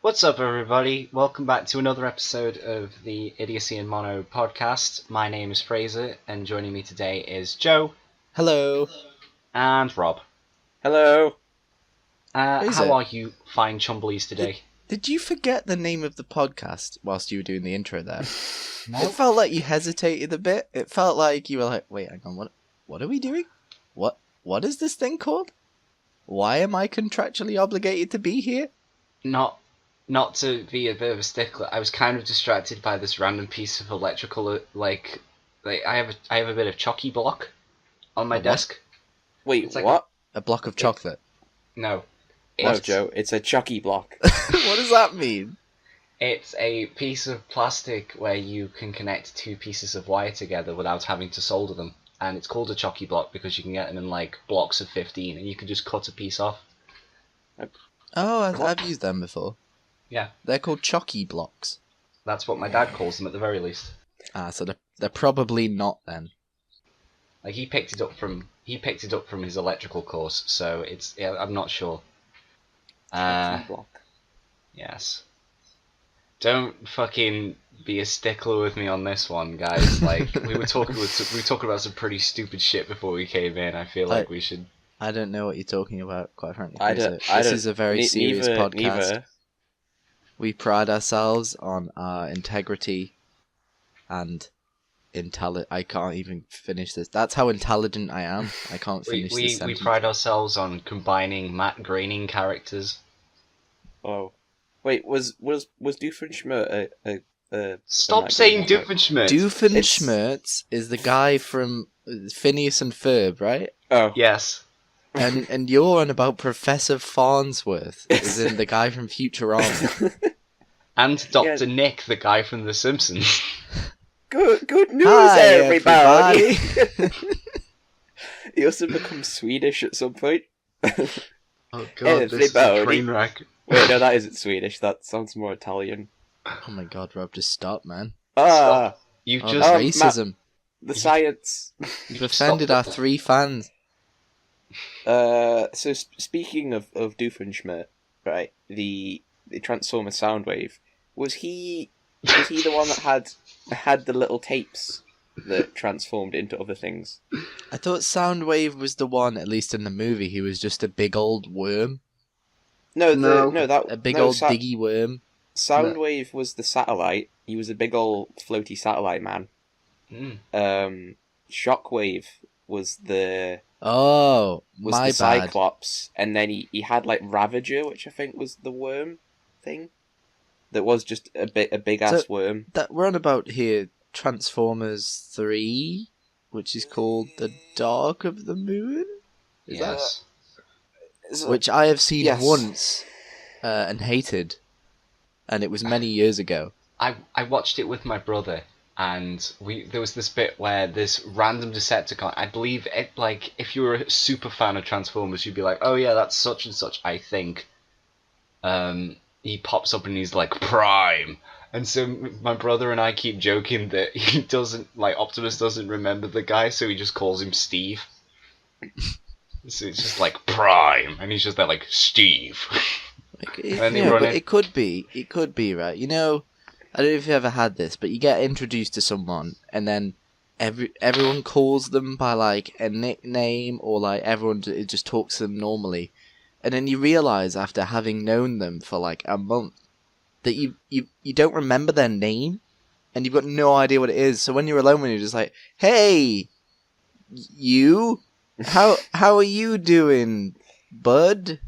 What's up, everybody? Welcome back to another episode of the Idiocyinmono podcast. My name is Fraser, and joining me today is Joe. Hello. And Rob. Hello. How are you fine chumblies today? Did you forget the name of the podcast whilst you were doing the intro there? No. It felt like you hesitated a bit. It felt like you were like, wait, hang on, what are we doing? What is this thing called? Why am I contractually obligated to be here? Not to be a bit of a stickler, I was kind of distracted by this random piece of electrical, like I have a bit of chalky block on my desk. Wait, It's like what? A block of chocolate. No. No, It's, Joe, it's a Chucky block. What does that mean? it's a piece of plastic where you can connect two pieces of wire together without having to solder them. And it's called a chalky block because you can get them in like blocks of 15 and you can just cut a piece off. Oh, I've used them before. Yeah. They're called chalky blocks. That's what my dad calls them at the very least. Ah, so they're probably not then. Like he picked it up from his electrical course, so I'm not sure. Chucky block. Yes. Don't fucking be a stickler with me on this one, guys. Like we were talking about some pretty stupid shit before we came in. I feel like we should. I don't know what you're talking about, quite frankly. This is a very serious podcast. Neither. We pride ourselves on our integrity and I can't even finish this. That's how intelligent I am. I can't finish this We sentence. pride ourselves on combining matte graining characters. Oh, wait, was Doofenshmirtz a Stop saying Doofenshmirtz? Doofenshmirtz. Doofenshmirtz is the guy from Phineas and Ferb, right? Oh, Yes. And you're on about Professor Farnsworth, as in the guy from Futurama. And Dr. Nick, the guy from The Simpsons. Good news, Hi, everybody. He also becomes Swedish at some point. Oh god, this is a train wreck. Wait, no, that isn't Swedish. That sounds more Italian. Oh my god, Rob, just stop, man. Ah, You've Oh, just racism. the science. You've offended our 3 fans. So speaking of Doofenshmirtz, right? The Transformer Soundwave, was he the one that had the little tapes that transformed into other things? I thought Soundwave was the one, at least in the movie, he was just a big old worm. No, A big old diggy worm. Soundwave was the satellite. He was a big old floaty satellite man. Shockwave was the Oh, my the bad. Cyclops, and then he had like Ravager, which I think was the worm thing. That was just a big ass worm. That we're on about here Transformers 3, which is called The Dark of the Moon? Yes. Which I have seen Yes. once and hated, and it was many years ago. I watched it with my brother, and there was this bit where this random Decepticon, I believe it, like if you were a super fan of Transformers, you'd be like, oh yeah, that's such and such, I think. He pops up and he's like, Prime! And so my brother and I keep joking that he doesn't, like, Optimus doesn't remember the guy, so he just calls him Steve. So it's just like, Prime! And he's just there like, Steve! It could be, right? You know, I don't know if you ever had this, but you get introduced to someone, and then everyone calls them by, like, a nickname, or, like, everyone just talks to them normally. And then you realise, after having known them for, like, a month, that you don't remember their name, and you've got no idea what it is. So when you're alone, when you're just like, hey, you? How are you doing, bud?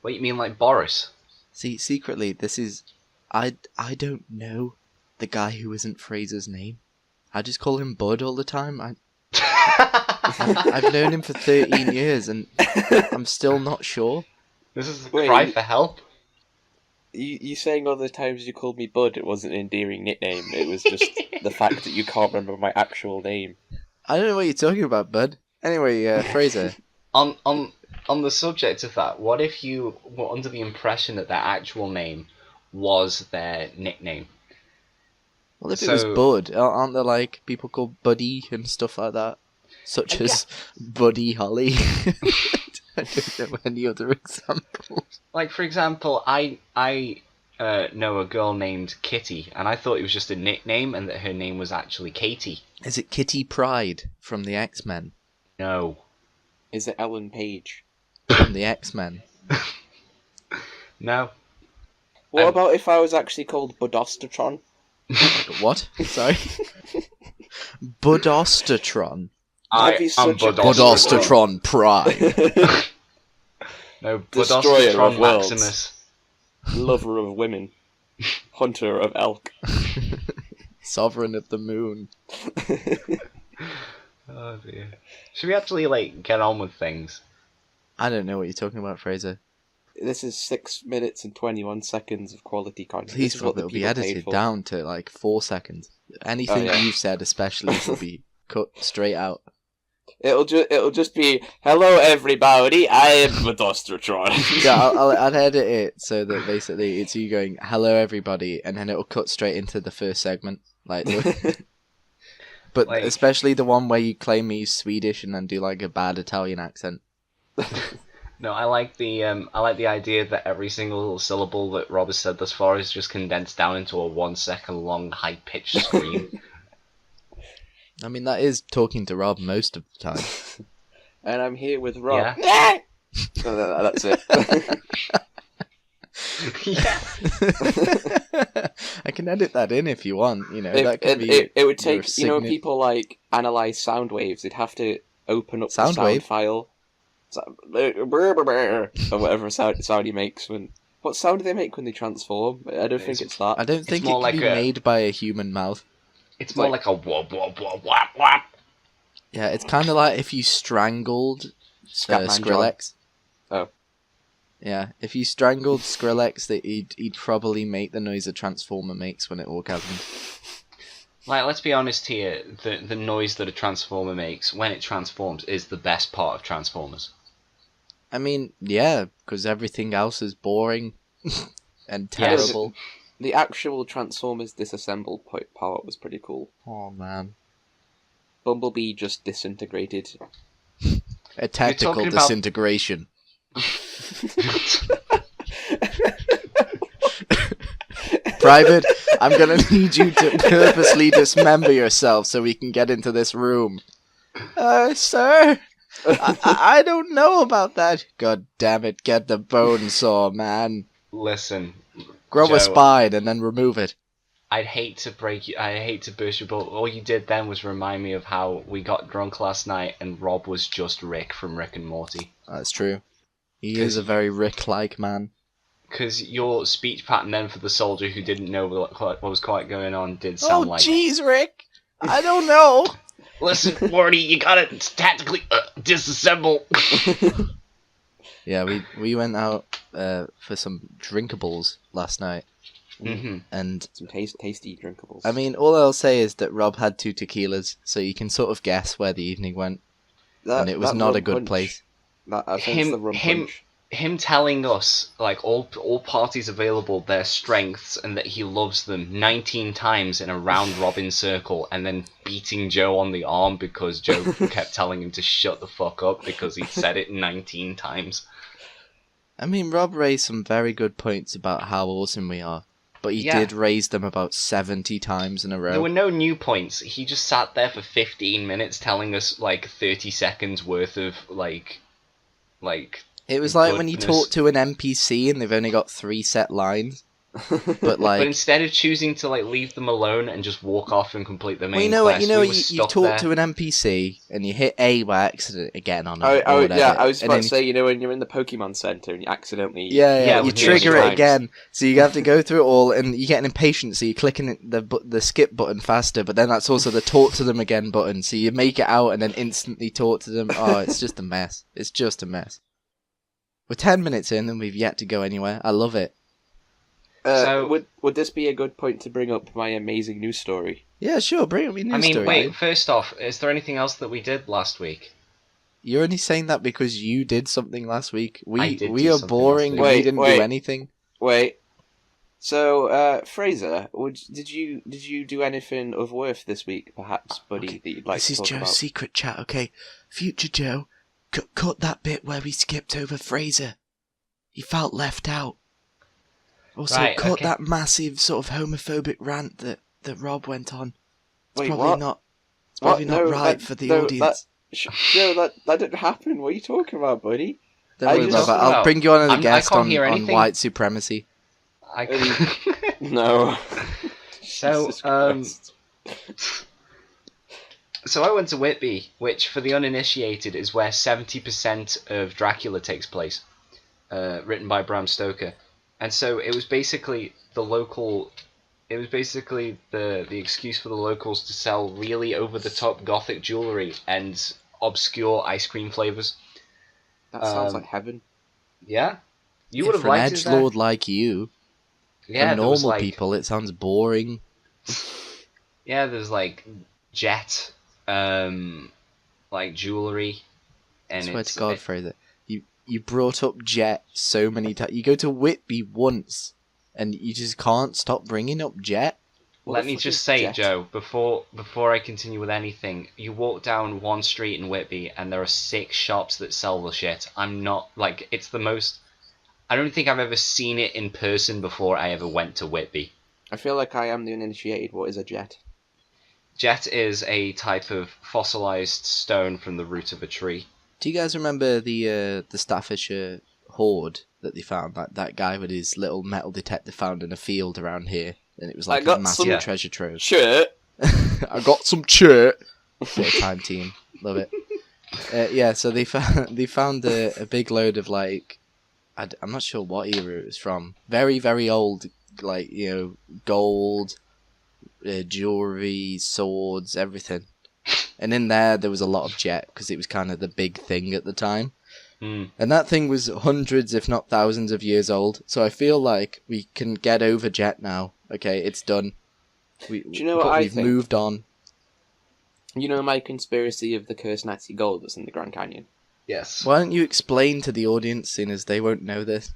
What, you mean like Boris? See, secretly, this is... I don't know the guy who isn't Fraser's name. I just call him Bud all the time. I've known him for 13 years, and I'm still not sure. This is a cry for help. You saying all the times you called me Bud, it wasn't an endearing nickname. It was just the fact that you can't remember my actual name. I don't know what you're talking about, Bud. Anyway, Fraser. On the subject of that, what if you were under the impression that their actual name was their nickname? Well, if it was Bud, aren't there, like, people called Buddy and stuff like that? Such as Buddy Holly. I don't know any other examples. Like, for example, I know a girl named Kitty, and I thought it was just a nickname and that her name was actually Katie. Is it Kitty Pryde from the X-Men? No. Is it Ellen Page? From the X-Men? No. What about if I was actually called Budostatron? What? Sorry? Budostatron. That'd be such a Budostatron Prime. No, Destroyer Budostatron of worlds. Maximus. Lover of women. Hunter of elk. Sovereign of the moon. Oh dear. Should we actually, like, get on with things? I don't know what you're talking about, Fraser. This is 6 minutes and 21 seconds of quality content. Please, This is what Rob, the it'll be people paid edited for. down to like 4 seconds. Anything yeah. you've said, especially, will be cut straight out. It'll just be, hello everybody, I am Budostatron. Yeah, I'll edit it so that basically it's you going, hello everybody, and then it'll cut straight into the first segment. But Like- especially the one where you claim he's Swedish and then do like a bad Italian accent. No, I like the idea that every single syllable that Rob has said thus far is just condensed down into a 1 second long high pitched scream. I mean, that is talking to Rob most of the time. And I'm here with Rob. Yeah. That's it. Yeah. I can edit that in if you want. You know, If- that could be. it would your take, people like analyze sound waves. They'd have to open up the Sound sound wave? file, or whatever sound he makes when. What sound do they make when they transform? I don't think it's that. I don't think it more can be like a- made by a human mouth. It's more like a wop wop wop wop wop. Yeah, it's kind of like if you strangled Scatman Skrillex. Oh. Yeah, if you strangled Skrillex, he'd probably make the noise a transformer makes when it orgasms. Like, let's be honest here, the noise that a transformer makes when it transforms is the best part of Transformers. I mean, yeah, because everything else is boring and terrible. The actual Transformers disassemble part was pretty cool. Oh man, Bumblebee just disintegrated. a tactical talking about- disintegration. Private, I'm gonna need you to purposely dismember yourself so we can get into this room. Sir, I don't know about that. God damn it, get the bone saw, man. Listen, Grow Joe, a spine and then remove it. I hate to burst your bubble. All you did then was remind me of how we got drunk last night and Rob was just Rick from Rick and Morty. That's true. He is a very Rick-like man. Because your speech pattern then for the soldier who didn't know what was quite going on did sound like... jeez, Rick! I don't know! Listen, Morty, you gotta tactically disassemble. Yeah, we went out for some drinkables last night. Mm-hmm. And, Some tasty drinkables. I mean, all I'll say is that Rob had 2 tequilas, so you can sort of guess where the evening went. And it was not a good place. I think it's the rum punch. Him telling us, like, all parties available, their strengths, and that he loves them 19 times in a round-robin circle, and then beating Joe on the arm because Joe kept telling him to shut the fuck up because he'd said it 19 times. I mean, Rob raised some very good points about how awesome we are, but he Yeah. did raise them about 70 times in a row. There were no new points. He just sat there for 15 minutes telling us, like, 30 seconds worth of, like... It was like when you goodness. talk to an NPC and they've only got 3 set lines, but like... But instead of choosing to, like, leave them alone and just walk off and complete the main well, quest, you know, we you were you stuck talk there. to an NPC and you hit A by accident again on it. I or whatever, was and about then to say, you know, when you're in the Pokemon Center and you accidentally... Yeah, you with trigger those it times. again, so you have to go through it all, and you get an impatient, so you're clicking the skip button faster, but then that's also the talk to them again button, so you make it out and then instantly talk to them. Oh, it's just a mess. It's just a mess. We're 10 minutes in and we've yet to go anywhere. I love it. So- would this be a good point to bring up my amazing news story? Yeah, sure, bring me news I mean, story. wait, first off, is there anything else that we did last week? You're only saying that because you did something last week. I We did we do are something boring last and we week. didn't Wait. do anything. Wait. So, Fraser, did you do anything of worth this week, perhaps, buddy, Okay. that you'd like This to is talk Joe's about? secret chat, okay? Future Joe, cut that bit where we skipped over Fraser. He felt left out. Also, Right, cut okay. that massive sort of homophobic rant that Rob went on. It's Wait, probably what? not. It's probably not No, right for the audience. That didn't happen. What are you talking about, buddy? Don't worry, just- Rob. I'll bring you on as a I guest can't on hear on anything. white supremacy. No. So, Jesus Christ. So I went to Whitby, which for the uninitiated is where 70% of Dracula takes place, written by Bram Stoker. And so it was basically the excuse for the locals to sell really over-the-top gothic jewellery and obscure ice cream flavours. That sounds like heaven. Yeah? You Yeah, would have for an liked it there. edgelord like you, Yeah, for there was normal people, it sounds boring. Yeah, there's like jet, like jewellery. I And swear it's to God, Fraser, you brought up Jet so many times. You go to Whitby once, and you just can't stop bringing up Jet. Let me just say, Joe, before I continue with anything, you walk down one street in Whitby and there are 6 shops that sell the shit. I'm not, like, it's the most... I don't think I've ever seen it in person before I ever went to Whitby. I feel like I am the uninitiated. What is a jet? Jet is a type of fossilized stone from the root of a tree. Do you guys remember the Staffordshire hoard that they found? That guy with his little metal detector found in a field around here, and it was like a massive treasure trove. Shirt. I got some shirt. Bit of time team, love it. Yeah, so they found a big load of like, I'm not sure what era it was from. Very, very old, like, you know, gold, jewelry, swords, everything. And in there was a lot of jet, because it was kind of the big thing at the time. Mm. And that thing was hundreds, if not thousands of years old. So I feel like we can get over jet now. Okay, it's done. Do you know what I We've think? moved on. You know my conspiracy of the cursed Nazi gold that's in the Grand Canyon? Yes. Why don't you explain to the audience, seeing as they won't know this?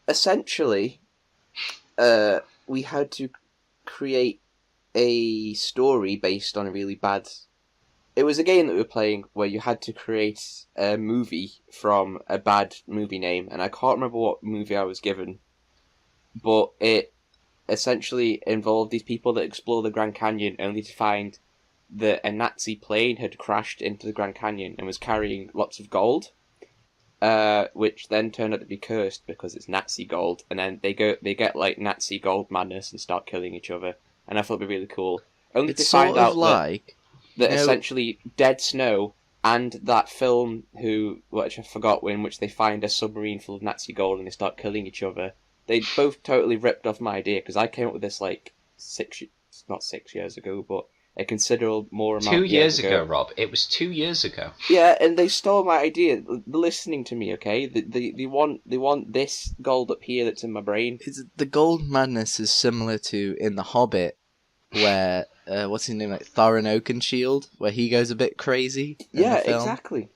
Essentially, we had to create a story based on a really bad... It was a game that we were playing where you had to create a movie from a bad movie name, and I can't remember what movie I was given, but it essentially involved these people that explore the Grand Canyon only to find that a Nazi plane had crashed into the Grand Canyon and was carrying lots of gold, which then turned out to be cursed because it's Nazi gold, and then they get like Nazi gold madness and start killing each other, and I thought it'd be really cool. Only It's to find sort of out like... that you know, essentially Dead Snow and that film which I forgot, in which they find a submarine full of Nazi gold and they start killing each other, they both totally ripped off my idea, because I came up with this like not 6 years ago, but a considerable more amount 2 years ago, Rob. It was 2 years ago. Yeah, and they stole my idea. They're listening to me, okay? They want this gold up here that's in my brain. The gold madness is similar to in The Hobbit, where what's his name, like Thorin Oakenshield, where he goes a bit crazy. Yeah, in the film. exactly.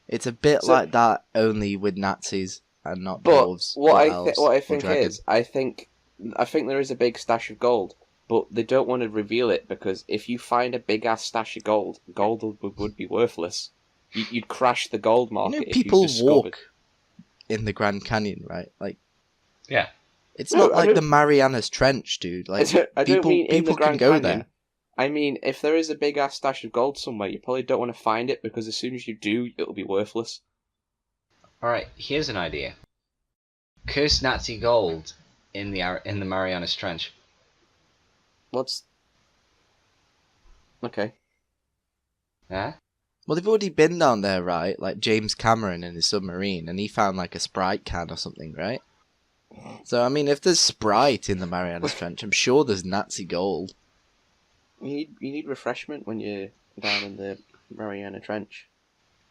It's a bit like that, only with Nazis and not But dwarves. what or I think dragons. is, I think there is a big stash of gold, but they don't want to reveal it, because if you find a big ass stash of gold would be worthless. You'd crash the gold market. You know, if people discovered... walk in the Grand Canyon, right? Like, Yeah. it's No, not like the Marianas Trench, dude. Like, I don't mean in the people can Grand go Canyon. there. I mean, if there is a big ass stash of gold somewhere, you probably don't want to find it, because as soon as you do, it'll be worthless. Alright, here's an idea. Cursed Nazi gold in the Marianas Trench. What's... Okay. Yeah? Well, they've already been down there, right? Like James Cameron in his submarine, and he found like a Sprite can or something, right? So, I mean, if there's Sprite in the Marianas Trench, I'm sure there's Nazi gold. You need refreshment when you're down in the Mariana Trench.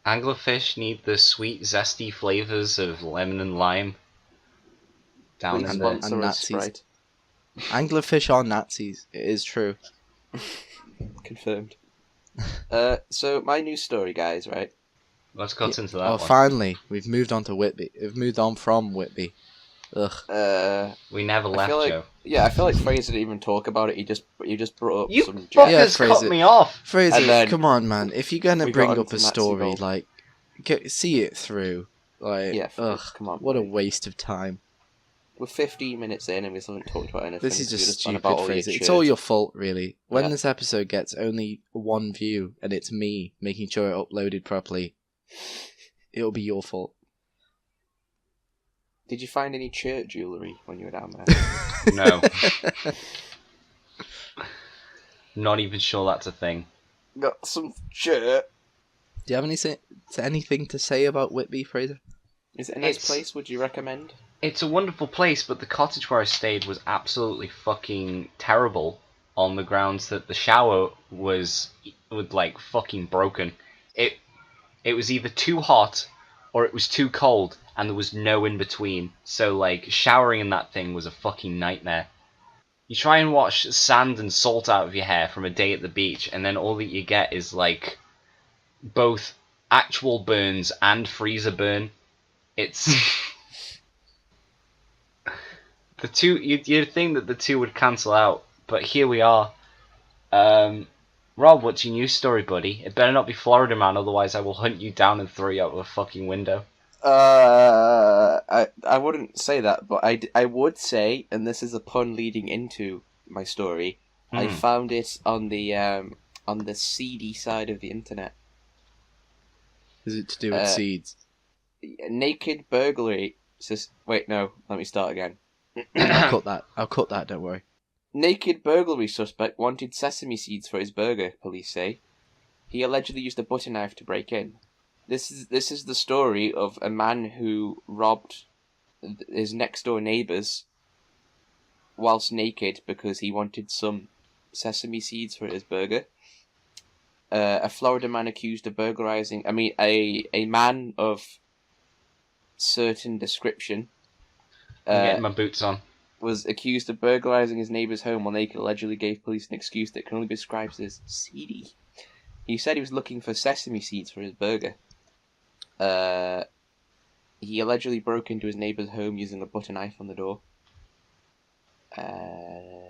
Anglerfish need the sweet, zesty flavours of lemon and lime. Down Please in sponsor the... and us, Nazis. Sprite. Anglerfish are Nazis. It is true. Confirmed. So my news story, guys, right? Let's cut into that Oh, one. finally, we've moved on to Whitby. We've moved on from Whitby. Ugh. We never I left, feel like, Joe. Yeah, I feel like Fraser didn't even talk about it. He just brought up You some fuckers Yeah, cut Fraser. me off! Fraser, And then come on, man. If you're gonna we bring got up onto a Nazi story, gold. like, see it through. Like, Yeah, ugh, come on, what a buddy. waste of time. We're 15 minutes in and we still haven't talked about anything. This is just just stupid phrasing. It's all your fault, really. When this episode gets only 1 view and it's me making sure it uploaded properly, it'll be your fault. Did you find any church jewellery when you were down there? No. Not even sure that's a thing. Got some church. Do you have anything to say about Whitby, Fraser? Is it a nice place? Would you recommend? It's a wonderful place, but the cottage where I stayed was absolutely fucking terrible on the grounds that the shower was like fucking broken. It was either too hot or it was too cold, and there was no in between. So like showering in that thing was a fucking nightmare. You try and wash sand and salt out of your hair from a day at the beach, and then all that you get is like both actual burns and freezer burn. It's the two. You'd think that the two would cancel out, but here we are. Rob, what's your news story, buddy? It better not be Florida Man, otherwise I will hunt you down and throw you out of a fucking window. I wouldn't say that, but I would say, and this is a pun leading into my story. I found it on the seedy side of the internet. Is it to do with seeds? Naked burglary. Wait, no. Let me start again. I'll cut that. Don't worry. Naked burglary suspect wanted sesame seeds for his burger. Police say he allegedly used a butter knife to break in. This is the story of a man who robbed his next door neighbours whilst naked because he wanted some sesame seeds for his burger. A Florida man accused of burglarizing. A man of certain description. I'm getting my boots on. Was accused of burglarizing his neighbour's home while naked, allegedly gave police an excuse that can only be described as seedy. He said he was looking for sesame seeds for his burger. He allegedly broke into his neighbour's home using a butter knife on the door.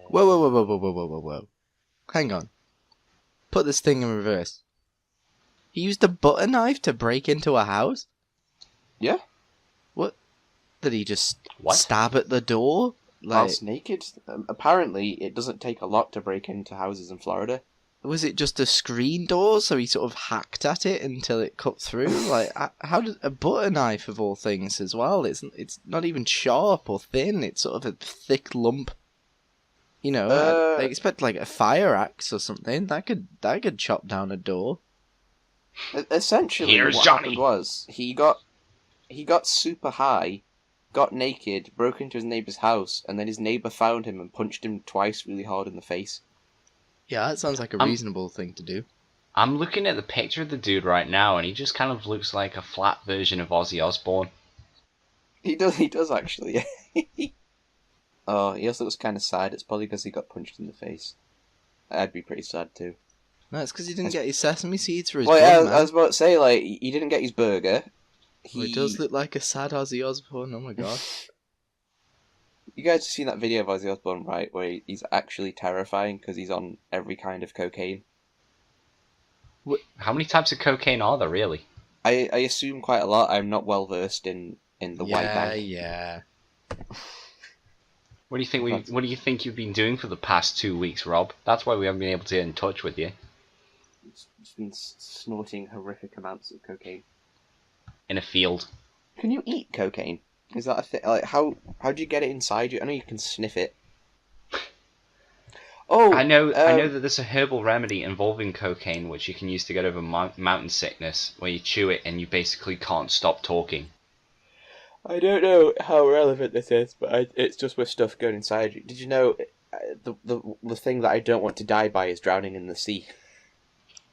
Whoa. Hang on. Put this thing in reverse. He used a butter knife to break into a house? Yeah. What? Did he just stab at the door? Whilst naked? Apparently, it doesn't take a lot to break into houses in Florida. Was it just a screen door, so he sort of hacked at it until it cut through? Like, how did a butter knife of all things as well? It's not even sharp or thin. It's sort of a thick lump. You know, I expect like a fire axe or something. That could chop down a door. Essentially, what happened was he got super high, got naked, broke into his neighbour's house, and then his neighbour found him and punched him twice really hard in the face. Yeah, that sounds like a reasonable thing to do. I'm looking at the picture of the dude right now, and he just kind of looks like a flat version of Ozzy Osbourne. He does actually. Oh, he also looks kind of sad. It's probably because he got punched in the face. I'd be pretty sad too. No, it's because he didn't get his sesame seeds for his burger. Well, I was about to say, like, he didn't get his burger. He does look like a sad Ozzy Osbourne, oh my god. You guys have seen that video of Ozzy Osbourne, right, where he's actually terrifying because he's on every kind of cocaine? How many types of cocaine are there, really? I assume quite a lot. I'm not well versed in the white bag. Yeah. What do you think you've been doing for the past 2 weeks, Rob? That's why we haven't been able to get in touch with you. Just been snorting horrific amounts of cocaine. In a field. Can you eat cocaine? Is that a thing? Like, how do you get it inside you? I know you can sniff it. Oh, I know that there's a herbal remedy involving cocaine which you can use to get over mountain sickness, where you chew it and you basically can't stop talking. I don't know how relevant this is, but it's just with stuff going inside you. Did you know the thing that I don't want to die by is drowning in the sea?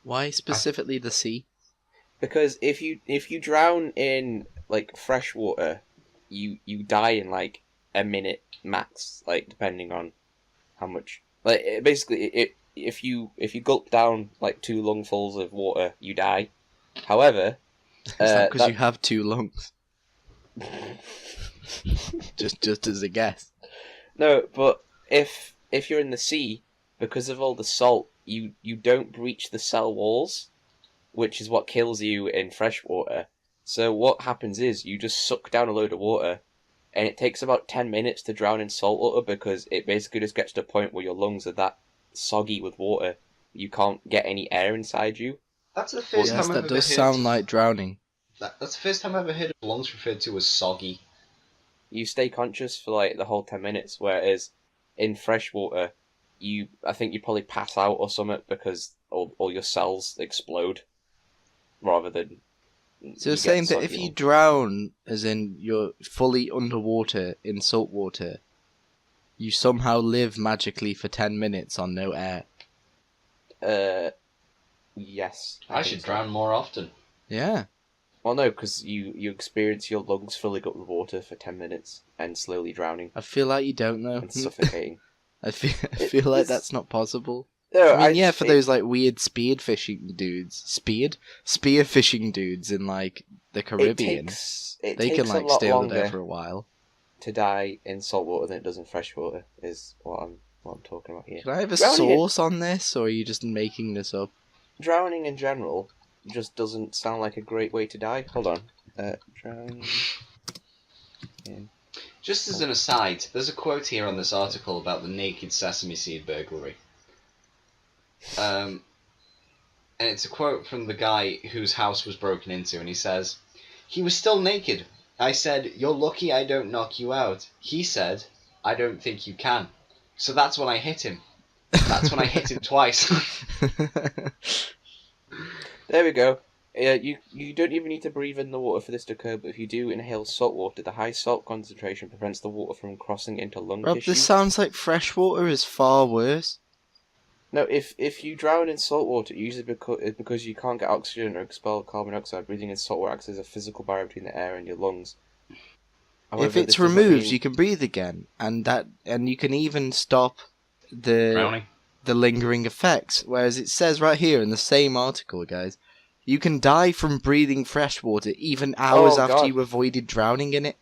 Why specifically the sea? Because if you drown in like fresh water, you die in like a minute max, like depending on how much. Like basically, if you gulp down like 2 lungfuls of water, you die. However, is that because you have 2 lungs? just as a guess. No, but if you're in the sea, because of all the salt, you don't breach the cell walls, which is what kills you in fresh water. So what happens is you just suck down a load of water, and it takes about 10 minutes to drown in salt water because it basically just gets to a point where your lungs are that soggy with water you can't get any air inside you. That's the first Yes, time that does sound like drowning. That's the first time I've ever heard of lungs referred to as soggy. You stay conscious for like the whole 10 minutes, whereas in fresh water, I think you probably pass out or something because all your cells explode rather than. So you're saying that if you drown, as in you're fully underwater in salt water, you somehow live magically for 10 minutes on no air? Yes. I should drown more often. Yeah. Well, no, because you experience your lungs filling up with water for 10 minutes and slowly drowning. I feel like you don't know. And suffocating. I feel like that's not possible. No, I mean, for those like weird spear fishing dudes in like the Caribbean, they can like stay over there for a while. To die in salt water than it does in fresh water is what I'm talking about here. Can I have a source on this, or are you just making this up? Drowning in general just doesn't sound like a great way to die. Hold on. Drowning in... Just as an aside, there's a quote here on this article about the naked sesame seed burglary. And it's a quote from the guy whose house was broken into, and he says, "He was still naked. I said, 'You're lucky I don't knock you out.' He said, 'I don't think you can.' So that's when I hit him. That's when I hit him twice." There we go. You don't even need to breathe in the water for this to occur, but if you do inhale salt water, the high salt concentration prevents the water from crossing into lung tissue. This sounds like fresh water is far worse. No, if you drown in salt water, usually because you can't get oxygen or expel carbon dioxide, breathing in salt water acts as a physical barrier between the air and your lungs. However, if it's removed, you can breathe again, and you can even stop the lingering effects. Whereas it says right here in the same article, guys, you can die from breathing fresh water even hours after you avoided drowning in it.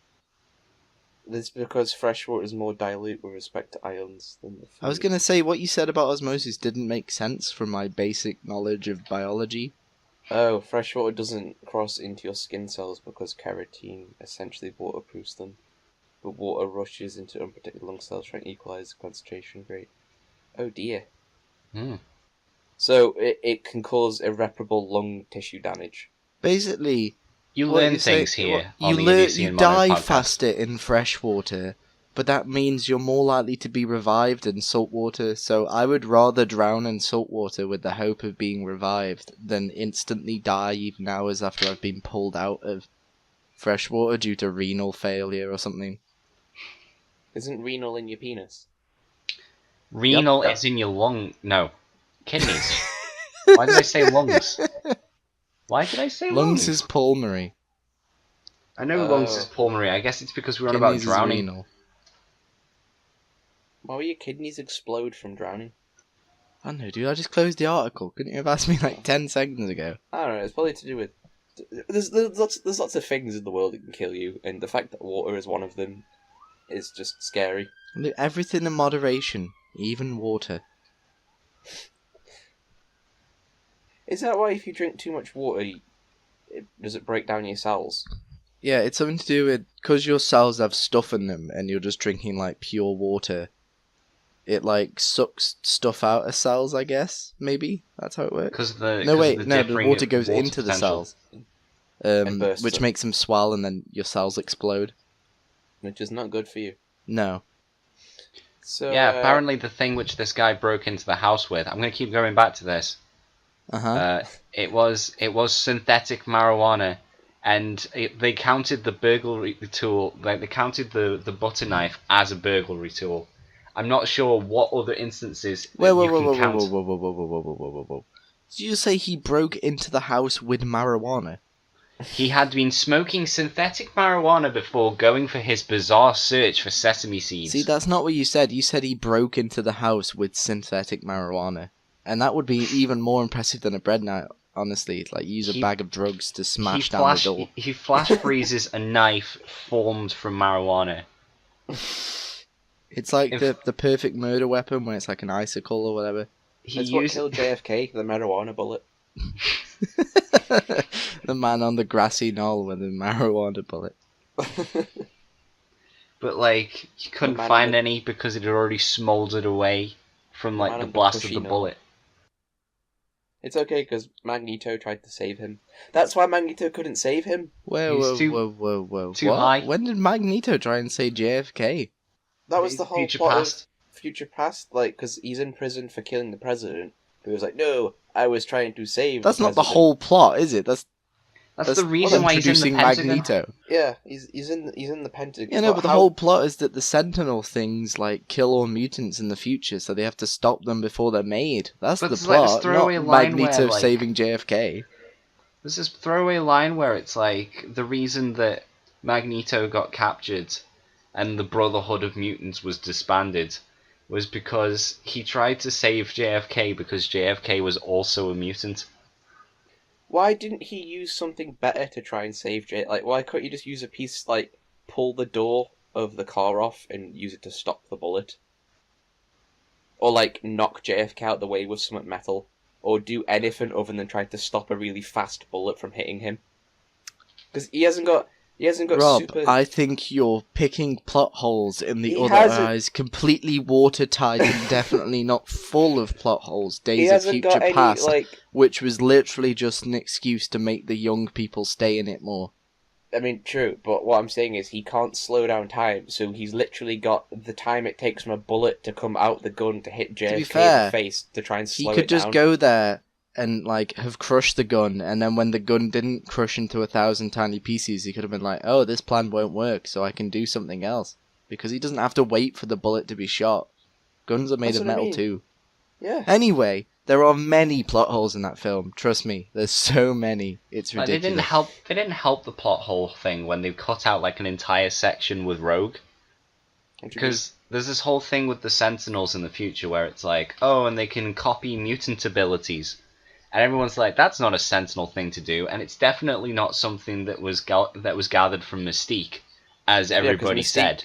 That's because fresh water is more dilute with respect to ions than the fluid. I was going to say, what you said about osmosis didn't make sense from my basic knowledge of biology. Oh, fresh water doesn't cross into your skin cells because keratin essentially waterproofs them. But water rushes into unprotected lung cells trying to equalize the concentration rate. Oh dear. So it can cause irreparable lung tissue damage. Basically, you learn things here. You die faster in fresh water, but that means you're more likely to be revived in salt water. So I would rather drown in salt water with the hope of being revived than instantly die even hours after I've been pulled out of fresh water due to renal failure or something. Isn't renal in your penis? Renal is in your lung. No. Kidneys. Why did I say lungs? Why did I say lungs? Lungs is pulmonary. I know lungs is pulmonary. I guess it's because we're on about drowning. Why will your kidneys explode from drowning? I don't know, dude. I just closed the article. Couldn't you have asked me like 10 seconds ago? I don't know. It's probably to do with... There's lots of things in the world that can kill you, and the fact that water is one of them is just scary. Everything in moderation, even water. Is that why if you drink too much water, does it break down your cells? Yeah, it's something to do with... Because your cells have stuff in them, and you're just drinking, like, pure water, it, like, sucks stuff out of cells, I guess? Maybe? That's how it works? The water goes into the cells. Which makes them swell, and then your cells explode. Which is not good for you. No. So, yeah, apparently the thing which this guy broke into the house with... I'm going to keep going back to this. It was synthetic marijuana, and they counted the burglary tool, like they counted the butter knife as a burglary tool. I'm not sure what other instances you can count. Whoa. Did you say he broke into the house with marijuana? He had been smoking synthetic marijuana before going for his bizarre search for sesame seeds. See, that's not what you said. You said he broke into the house with synthetic marijuana. And that would be even more impressive than a bread knife, honestly. Like, use a bag of drugs to smash down the door. He flash freezes a knife formed from marijuana. It's like the perfect murder weapon when it's like an icicle or whatever. That's what killed JFK, the marijuana bullet. The man on the grassy knoll with the marijuana bullet. but like you couldn't find any because it had already smoldered away from like the blast of the bullet. It's okay because Magneto tried to save him. That's why Magneto couldn't save him. Whoa. Too what? high. When did Magneto try and save JFK? That was the whole Future plot past. of Future Past, like, because he's in prison for killing the president. But he was like, no, I was trying to save That's the not the president. whole plot, is it? That's the reason why he's in the Pentagon. Magneto. Yeah, he's in the Pentagon. Yeah, no, but the whole plot is that the Sentinel things like kill all mutants in the future, so they have to stop them before they're made. That's the plot, not Magneto saving JFK. There's this throwaway line where it's like the reason that Magneto got captured and the Brotherhood of Mutants was disbanded was because he tried to save JFK because JFK was also a mutant. Why didn't he use something better to try and save Jay? Like, why couldn't you just use a piece, like, pull the door of the car off and use it to stop the bullet? Or, like, knock JFK out the way with some metal? Or do anything other than try to stop a really fast bullet from hitting him? Because he hasn't got Rob, super... I think you're picking plot holes in the other eyes, completely watertight and definitely not full of plot holes. Days of Future Past, which was literally just an excuse to make the young people stay in it more. I mean, true, but what I'm saying is he can't slow down time, so he's literally got the time it takes from a bullet to come out the gun to hit JFK in the face to try and slow it down. He could just go there and like have crushed the gun, and then when the gun didn't crush into 1,000 tiny pieces, he could have been like, oh, this plan won't work, so I can do something else. Because he doesn't have to wait for the bullet to be shot. Guns are made of metal too. Yeah. Anyway, there are many plot holes in that film. Trust me, there's so many. It's ridiculous. They didn't help the plot hole thing when they cut out like an entire section with Rogue. Because there's this whole thing with the Sentinels in the future where it's like, oh, and they can copy mutant abilities. And everyone's like, that's not a Sentinel thing to do, and it's definitely not something that was gathered from Mystique, as everybody said.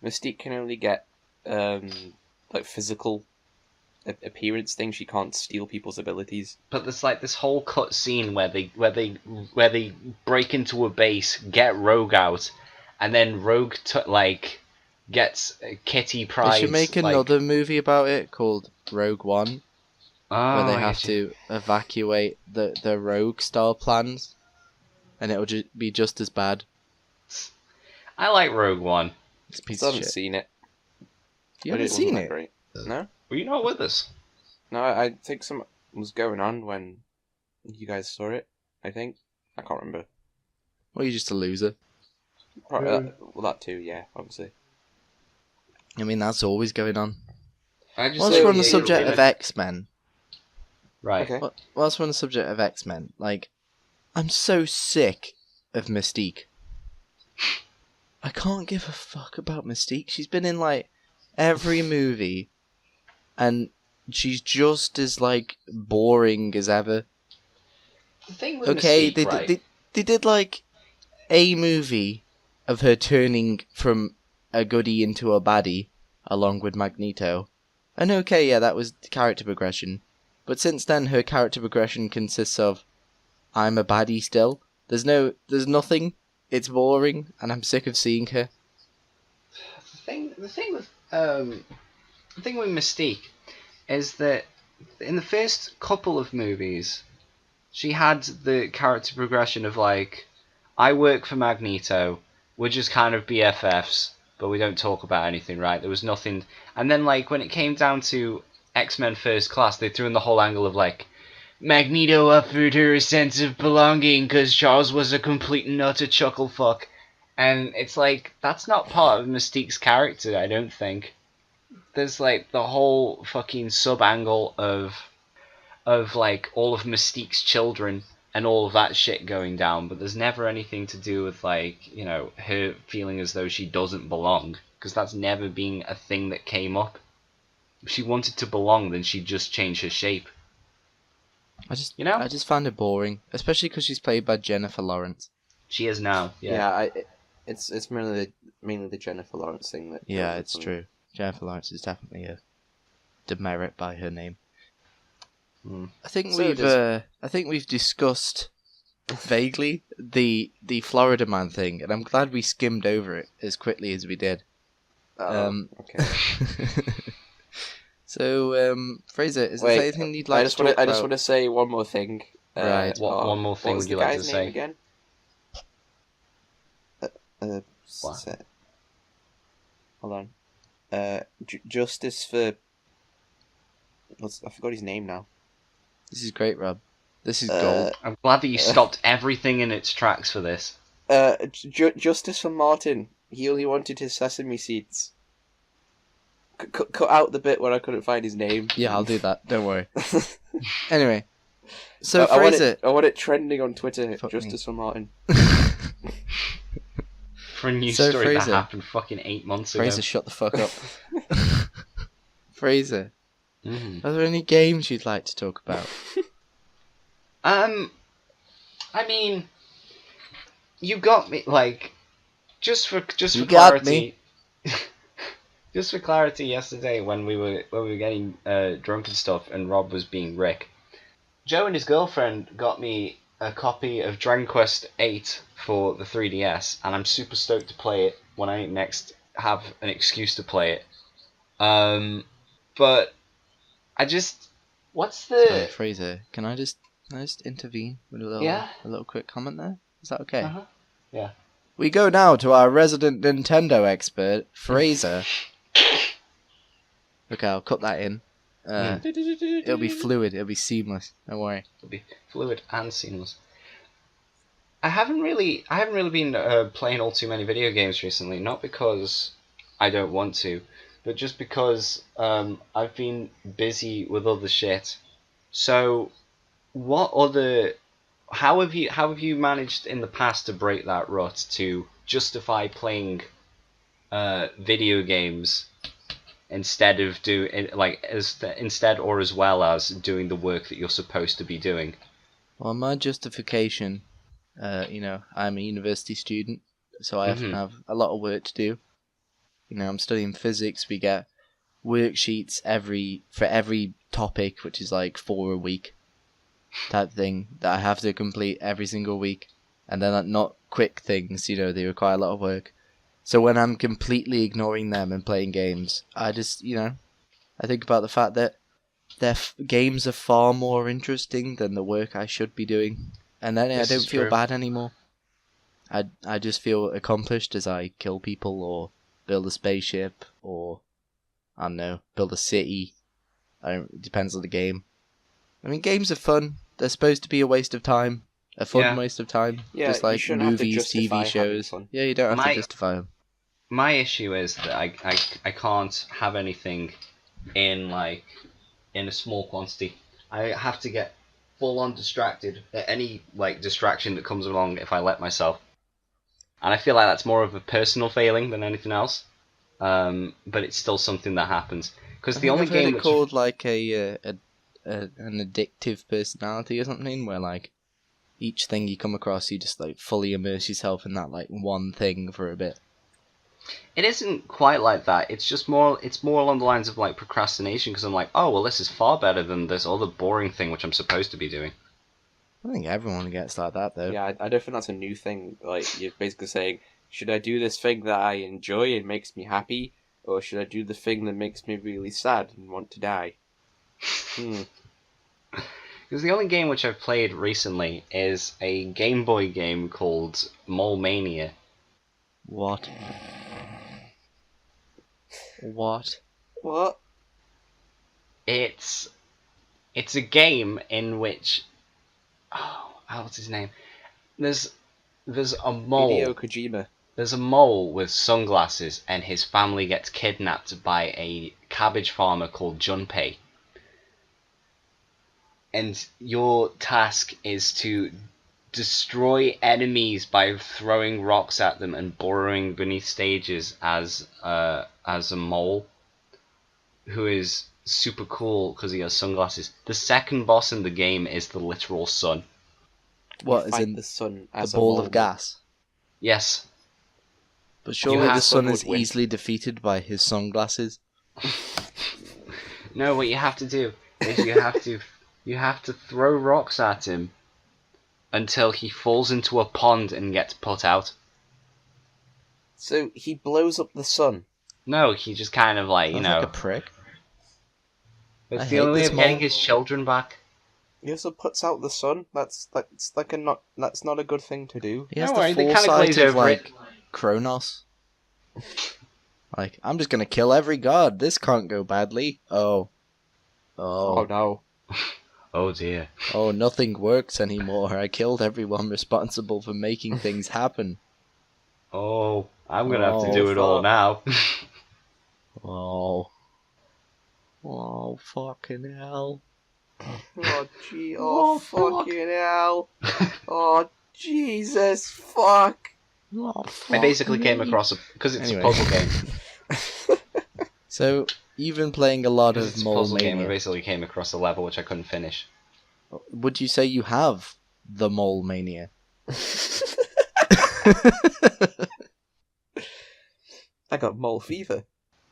Mystique can only get like physical appearance things. She can't steal people's abilities. But there's like this whole cut scene where they break into a base, get Rogue out, and then Rogue gets Kitty Pryde. They should make another movie about it called Rogue One. Where they have to evacuate the Rogue style plans, and it'll be just as bad. I like Rogue One. It's a piece I of haven't shit. seen it. You haven't seen it? Great. No? Were you not with us? No, I think something was going on when you guys saw it, I think. I can't remember. Well, you're just a loser. Probably that too, yeah, obviously. I mean, that's always going on. Whilst we're on the subject of X-Men... Right. Okay. Whilst we're on the subject of X-Men, like, I'm so sick of Mystique. I can't give a fuck about Mystique. She's been in, like, every movie, and she's just as, like, boring as ever. The thing with Mystique, they did, like, a movie of her turning from a goodie into a baddie, along with Magneto. And okay, yeah, that was character progression. But since then, her character progression consists of, I'm a baddie still. There's nothing. It's boring, and I'm sick of seeing her. The thing with Mystique is that in the first couple of movies, she had the character progression of like, I work for Magneto. We're just kind of BFFs, but we don't talk about anything, right? There was nothing. And then like when it came down to X-Men First Class, they threw in the whole angle of like, Magneto offered her a sense of belonging because Charles was a complete and utter chuckle fuck. And it's like, that's not part of Mystique's character, I don't think. There's like the whole fucking sub-angle of like all of Mystique's children and all of that shit going down, but there's never anything to do with like, you know, her feeling as though she doesn't belong, because that's never been a thing that came up. If she wanted to belong, then she'd just change her shape. I just find it boring, especially because she's played by Jennifer Lawrence. She is now. Yeah. It's mainly the Jennifer Lawrence thing that. Yeah, it's true. Jennifer Lawrence is definitely a demerit by her name. I think we've discussed vaguely the Florida Man thing, and I'm glad we skimmed over it as quickly as we did. Okay. So, Fraser, is there anything you'd like to talk about? I just want to say one more thing. Right. One more thing would you like to say? What was the guy's name again? What? Hold on. Justice for... I forgot his name now. This is great, Rob. This is gold. I'm glad that you stopped everything in its tracks for this. Justice for Martin. He only wanted his sesame seeds. Cut out the bit where I couldn't find his name. Yeah, I'll do that. Don't worry. Anyway, so Fraser... I want it trending on Twitter. Justice for Martin. For a news story Fraser, that happened fucking 8 months ago. Fraser, shut the fuck up. Fraser, are there any games you'd like to talk about? I mean, you got me. Like, just for clarity, just for clarity. Yesterday, when we were getting drunk and stuff, and Rob was being Rick, Joe and his girlfriend got me a copy of Dragon Quest VIII for the 3DS, and I'm super stoked to play it when I next have an excuse to play it. But I just, what's the... Sorry, Fraser, can I just intervene with a little quick comment there? Is that okay? Yeah. We go now to our resident Nintendo expert, Fraser. Okay, I'll cut that in. It'll be fluid. It'll be seamless. Don't worry. It'll be fluid and seamless. I haven't really been playing all too many video games recently. Not because I don't want to, but just because I've been busy with other shit. So, how have you managed in the past to break that rut to justify playing video games instead of instead or as well as doing the work that you're supposed to be doing? Well, my justification, I'm a university student, so I often have a lot of work to do. I'm studying physics. We get worksheets for every topic, which is like 4 a week type thing that I have to complete every single week. And then not quick things, they require a lot of work. So when I'm completely ignoring them and playing games, I just, I think about the fact that their games are far more interesting than the work I should be doing. And then I don't feel bad anymore. I just feel accomplished as I kill people or build a spaceship or, I don't know, build a city. It depends on the game. I mean, games are fun. They're supposed to be a waste of time. A fun waste of time. Yeah, just like movies, TV shows. Yeah, you don't have to justify them. My issue is that I can't have anything in a small quantity. I have to get full on distracted at any distraction that comes along if I let myself. And I feel like that's more of a personal failing than anything else. But it's still something that happens. Because the only game it's called like an addictive personality or something, where each thing you come across, you just fully immerse yourself in that one thing for a bit. It isn't quite like that. It's just more. It's more along the lines of procrastination, because I'm like, oh well, this is far better than this other boring thing which I'm supposed to be doing. I think everyone gets like that though. Yeah, I don't think that's a new thing. You're basically saying, should I do this thing that I enjoy and makes me happy, or should I do the thing that makes me really sad and want to die? Because the only game which I've played recently is a Game Boy game called Mole Mania. What? It's a game in which what's his name? There's a mole. Hideo Kojima. There's a mole with sunglasses, and his family gets kidnapped by a cabbage farmer called Junpei. And your task is to destroy enemies by throwing rocks at them and burrowing beneath stages as a mole who is super cool because he has sunglasses. The second boss in the game is the literal sun. What, is in the sun as a ball mole? of gas? Yes. But surely the sun is easily defeated by his sunglasses. No, what you have to do is you have to throw rocks at him until he falls into a pond and gets put out. So he blows up the sun. No, he just kind of like, Sounds like a prick. it's I the hate only way this of getting mole. his children back. He also puts out the sun. That's not a good thing to do. He has Don't the worry, they kind of foresight glaze of over it. like Kronos. Like, I'm just gonna kill every god. This can't go badly. Oh Oh, no. Oh dear. oh, nothing works anymore. I killed everyone responsible for making things happen. Oh, I'm gonna have to Oh, do it all fuck. now. Oh. Oh, fucking hell. Oh gee. Oh, Oh fuck. fucking hell. Oh Jesus. Fuck. Oh, I fuck basically came me. across because it's Anyway. a puzzle game. So, you've been playing a lot Because of it's a Mole puzzle game, I Mania. basically came across a level which I couldn't finish. Would you say you have the Mole Mania? I got mole fever.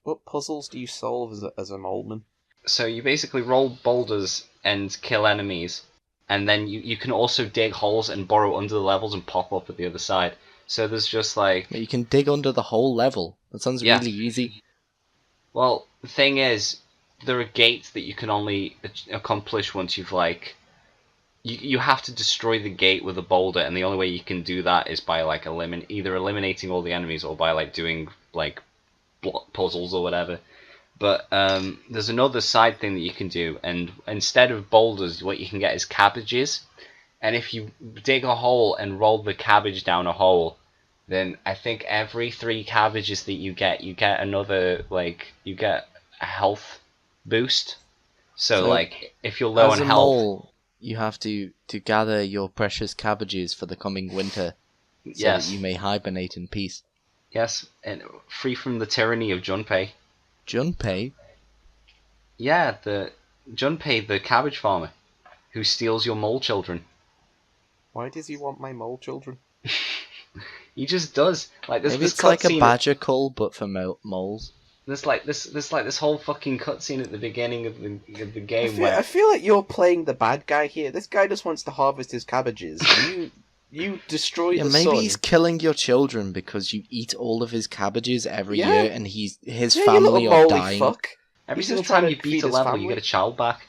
What puzzles do you solve as a moleman? So you basically roll boulders and kill enemies, and then you can also dig holes and burrow under the levels and pop up at the other side. So there's just like... You can dig under the whole level. That sounds Yeah. really easy. Well, the thing is, there are gates that you can only accomplish once you've like... You have to destroy the gate with a boulder, and the only way you can do that is by like either eliminating all the enemies or by like doing like block puzzles or whatever. But there's another side thing that you can do, and instead of boulders, what you can get is cabbages. And if you dig a hole and roll the cabbage down a hole, then I think every 3 cabbages that you get another, like, you get a health boost. So like, if you're low as on a health... mole, you have to gather your precious cabbages for the coming winter, so Yes. that you may hibernate in peace. Yes, and free from the tyranny of Junpei. Junpei? Yeah, the Junpei, the cabbage farmer, who steals your mole children. Why does he want my mole children? He just does. Like Maybe this it's like a cutscene. badger cull, but for moles. There's this whole fucking cutscene at the beginning of the game I where feel like you're playing the bad guy here. This guy just wants to harvest his cabbages. You destroy Yeah, the maybe sun. he's killing your children because you eat all of his cabbages every Yeah. year, and his You family little are moley dying. fuck. every He's single just trying time to you beat feed a his level, you family. get a child back.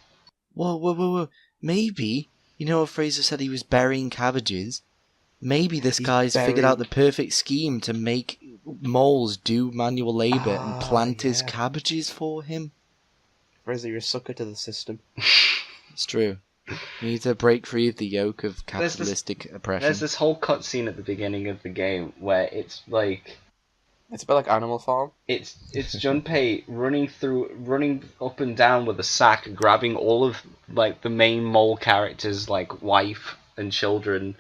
Whoa. Maybe, you know what Fraser said he was burying cabbages? Maybe this He's guy's figured out the burying- perfect scheme to make moles do manual labour and plant his yeah. cabbages for him. Fraser, you're a sucker to the system. It's true. You need to break free of the yoke of There's this- capitalistic oppression. There's this whole cutscene at the beginning of the game where it's like It's a bit like Animal Farm. it's Junpei running up and down with a sack, grabbing all of like the main mole characters' like wife and children,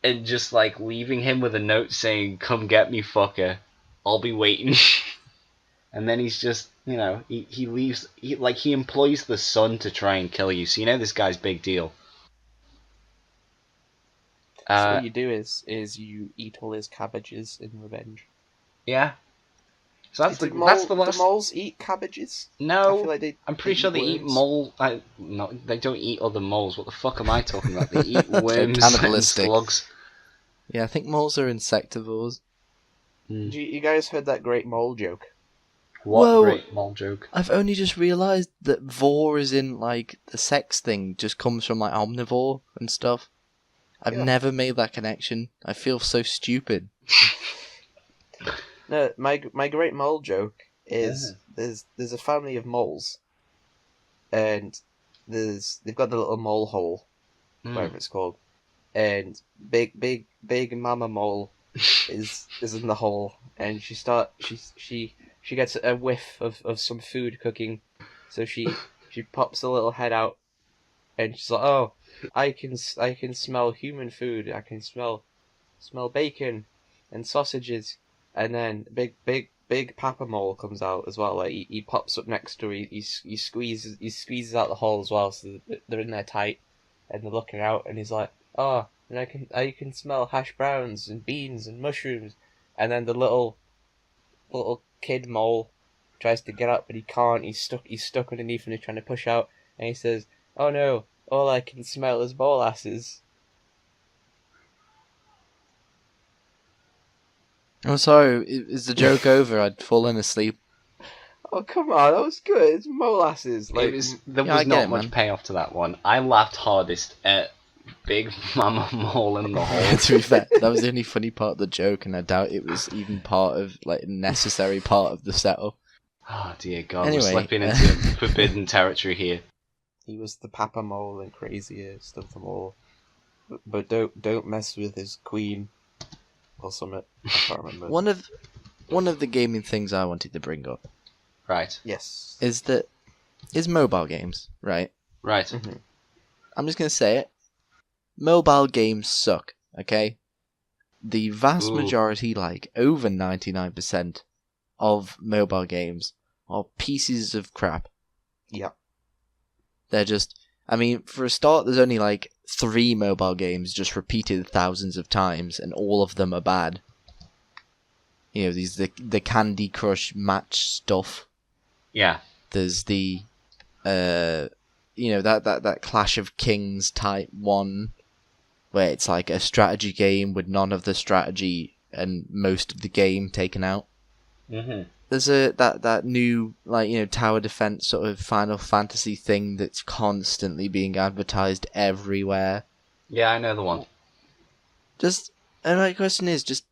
and just like leaving him with a note saying, "Come get me, fucker. I'll be waiting." And then he's just, he leaves. He employs the sun to try and kill you. So you know this guy's big deal. So what you do is you eat all his cabbages in revenge. Yeah. So that's the Do last. moles eat cabbages? I No, feel like I'm pretty sure they eat worms. mole. No, they don't eat other moles. What the fuck am I talking about? They eat worms and cannibalistic. slugs. Yeah, I think moles are insectivores. You guys heard that great mole joke? What Whoa. great mole joke. I've only just realised that vor is in, like, the sex thing just comes from, like, omnivore and stuff. I've Yeah. never made that connection. I feel so stupid. No, my great mole joke is there's a family of moles, and they've got the little mole hole, whatever it's called, and big mama mole is in the hole, and she gets a whiff of some food cooking, so she pops a little head out, and she's like, oh, I can smell human food. I can smell bacon and sausages. And then big Papa Mole comes out as well. Like he pops up next to her. He squeezes out the hole as well. So they're in there tight, and they're looking out. And he's like, oh, and I can smell hash browns and beans and mushrooms. And then the little kid mole tries to get up, but he can't. He's stuck underneath, and he's trying to push out. And he says, oh no, all I can smell is molasses. I'm sorry, is the joke over? I'd fallen asleep. Oh, come on, that was good. It's molasses. There Yeah, I was get not it, much man. payoff to that one. I laughed hardest at Big Mama Mole in the hole. To be fair, that was the only funny part of the joke, and I doubt it was even part of, like, a necessary part of the setup. Oh dear God, Anyway, we're slipping into forbidden territory here. He was the Papa Mole and craziest of them all. But don't mess with his queen or something. I can't remember. One of the gaming things I wanted to bring up Right. Yes. is mobile games, right? Right. Mhm. I'm just gonna say it. Mobile games suck, okay? The vast Ooh. majority, like over 99% of mobile games are pieces of crap. Yeah. They're just, I mean, for a start, there's only like 3 mobile games just repeated thousands of times, and all of them are bad. You know, the Candy Crush match stuff. Yeah. There's the, that Clash of Kings type one, where it's like a strategy game with none of the strategy and most of the game taken out. Mhm. There's that new, like, you know, tower defense sort of Final Fantasy thing that's constantly being advertised everywhere. Yeah, I know the one. And my question is just,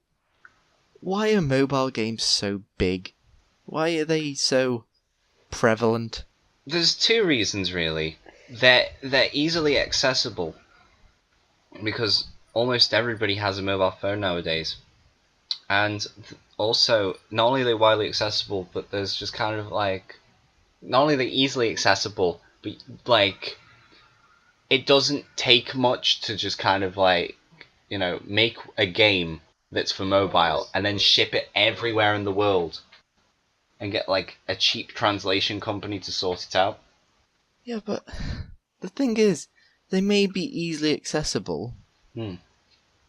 why are mobile games so big? Why are they so prevalent? There's 2 reasons really. They're easily accessible because almost everybody has a mobile phone nowadays, and also not only are they widely accessible, but there's just kind of like not only are they easily accessible, but like it doesn't take much to just kind of like, you know, make a game that's for mobile and then ship it everywhere in the world and get like a cheap translation company to sort it out. Yeah, but the thing is, they may be easily accessible,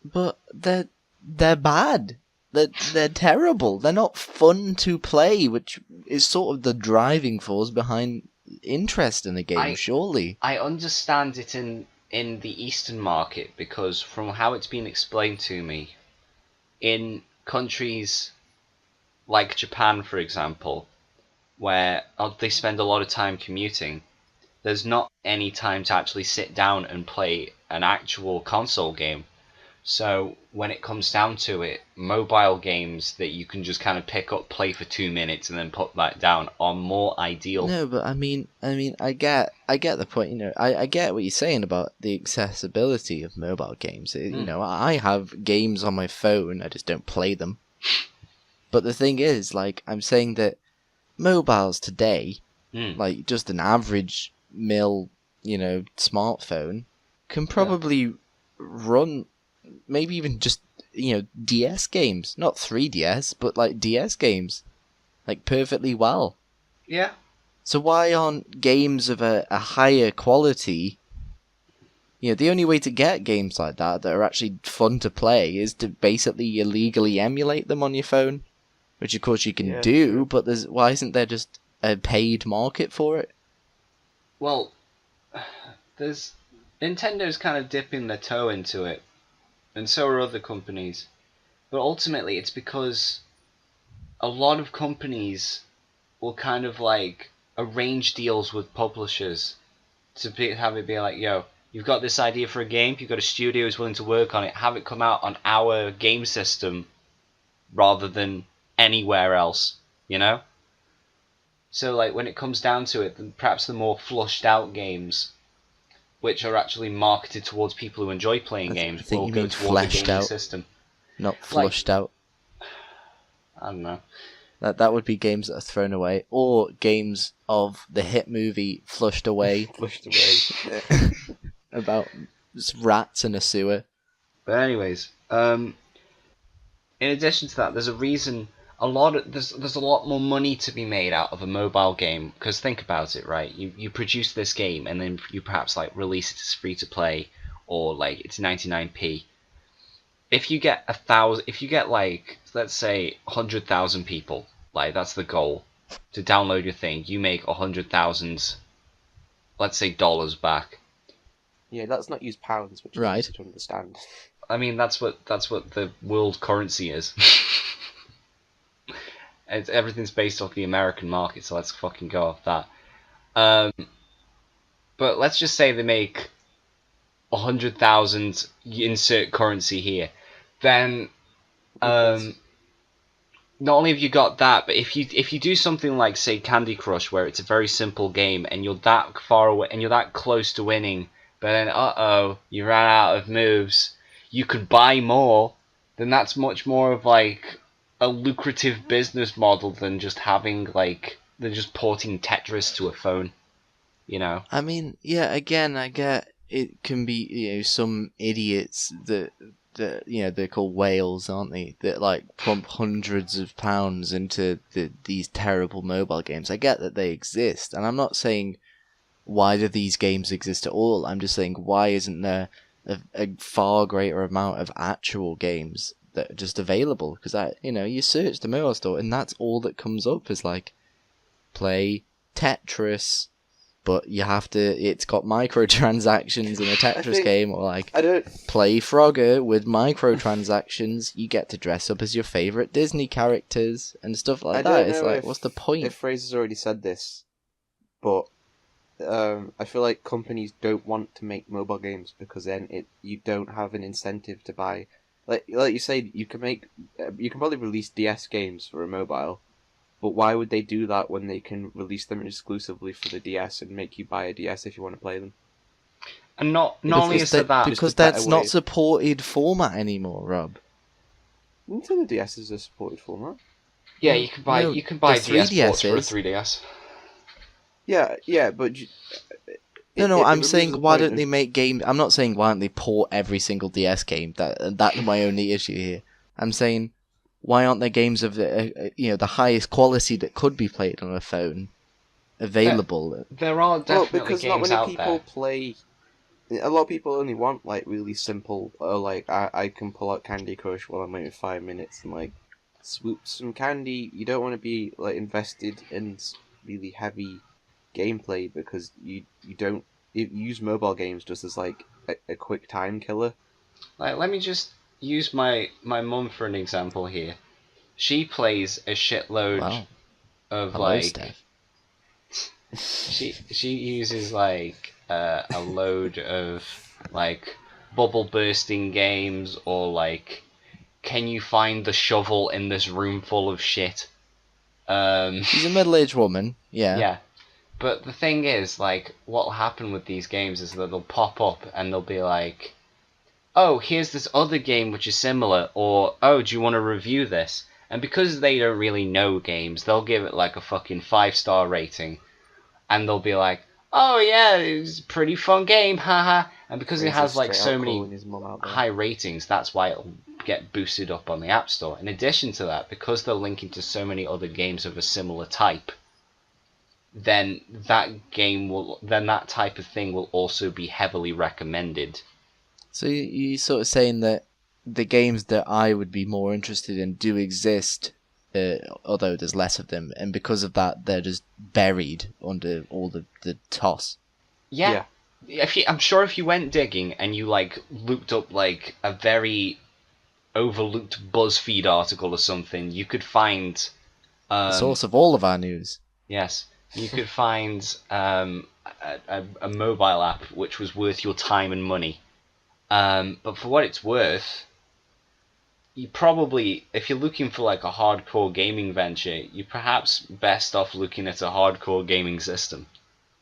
but they're bad. They're terrible. They're not fun to play, which is sort of the driving force behind interest in the game, surely. I understand it in the Eastern market because from how it's been explained to me, in countries like Japan, for example, where they spend a lot of time commuting, there's not any time to actually sit down and play an actual console game. So when it comes down to it, mobile games that you can just kind of pick up, play for 2 minutes, and then put that down are more ideal. No, but I mean, I get the point. You know, I get what you're saying about the accessibility of mobile games. You know, I have games on my phone, I just don't play them. But the thing is, like, I'm saying that mobiles today, like just an average you know, smartphone, can probably run maybe even just, you know, DS games, not 3DS, but like DS games, like perfectly well. Yeah. So why aren't games of a higher quality? You know, the only way to get games like that are actually fun to play is to basically illegally emulate them on your phone, which of course you can do, true. but why isn't there just a paid market for it? Well, there's Nintendo's kind of dipping their toe into it, and so are other companies. But ultimately, it's because a lot of companies will kind of like arrange deals with publishers to have it be like, yo, you've got this idea for a game, you've got a studio who's willing to work on it, have it come out on our game system rather than anywhere else, you know? So like when it comes down to it, perhaps the more flushed out games, which are actually marketed towards people who enjoy playing games, I think will you go mean towards a fleshed gaming out, system. not flushed out. I don't know. That would be games that are thrown away, or games of the hit movie Flushed Away. Flushed away. About rats in a sewer. But anyways, in addition to that, there's a reason there's a lot more money to be made out of a mobile game, because think about it, right? You produce this game and then you perhaps like release it as free to play, or like it's 99p. If you get like, let's say 100,000 people, like that's the goal, to download your thing, you make 100,000, let's say, dollars back. Yeah, let's not use pounds, which is Right. easy to understand. I mean, that's what the world currency is. everything's based off the American market, so let's fucking go off that. But let's just say they make 100,000, insert currency here, then not only have you got that, but if you do something like, say, Candy Crush, where it's a very simple game and you're that far away and you're that close to winning, but then you ran out of moves, you could buy more, then that's much more of like a lucrative business model than just porting Tetris to a phone, you know. I mean, yeah, again, I get it can be, some idiots that they're called whales, aren't they? That like pump hundreds of pounds into these terrible mobile games. I get that they exist, and I'm not saying why do these games exist at all. I'm just saying, why isn't there a far greater amount of actual games that are just available? Because you search the mobile store and that's all that comes up is like play Tetris. But you have to. It's got microtransactions in a Tetris game, or like play Frogger with microtransactions. You get to dress up as your favorite Disney characters and stuff like that. It's like, what's the point? If Fraser's already said this, but I feel like companies don't want to make mobile games because then you don't have an incentive to buy. Like you say, you can probably release DS games for a mobile. But why would they do that when they can release them exclusively for the DS and make you buy a DS if you want to play them? And not only is that because that's not supported format anymore, Rob. Nintendo DS is a supported format. Yeah, you can buy DS ports for a 3DS. Yeah, but I'm saying why don't they make games? I'm not saying why don't they port every single DS game. That's my only issue here. I'm saying, why aren't there games of the highest quality that could be played on a phone available? There are definitely games out there. Because not many people play. A lot of people only want like really simple, like I can pull out Candy Crush while I'm waiting 5 minutes and like swoop some candy. You don't want to be like invested in really heavy gameplay because you use mobile games just as like a quick time killer. Like, let me just use my mum for an example here. She plays a shitload of Hello, Steph. She uses like a load of like bubble bursting games, or like, can you find the shovel in this room full of shit? She's a middle-aged woman. Yeah. But the thing is, like, what'll happen with these games is that they'll pop up and they'll be like, oh, here's this other game which is similar, or, oh, do you want to review this? And because they don't really know games, they'll give it like a fucking 5-star rating, and they'll be like, oh yeah, it's a pretty fun game, haha. And because it has like so many high ratings, that's why it'll get boosted up on the App Store. In addition to that, because they're linking to so many other games of a similar type, then that type of thing will also be heavily recommended. So you're sort of saying that the games that I would be more interested in do exist, although there's less of them, and because of that, they're just buried under all the toss. Yeah. I'm sure if you went digging and you like looked up like a very overlooked BuzzFeed article or something, you could find the source of all of our news. Yes, you could find a mobile app which was worth your time and money. But for what it's worth, you probably, if you're looking for like a hardcore gaming venture, you're perhaps best off looking at a hardcore gaming system.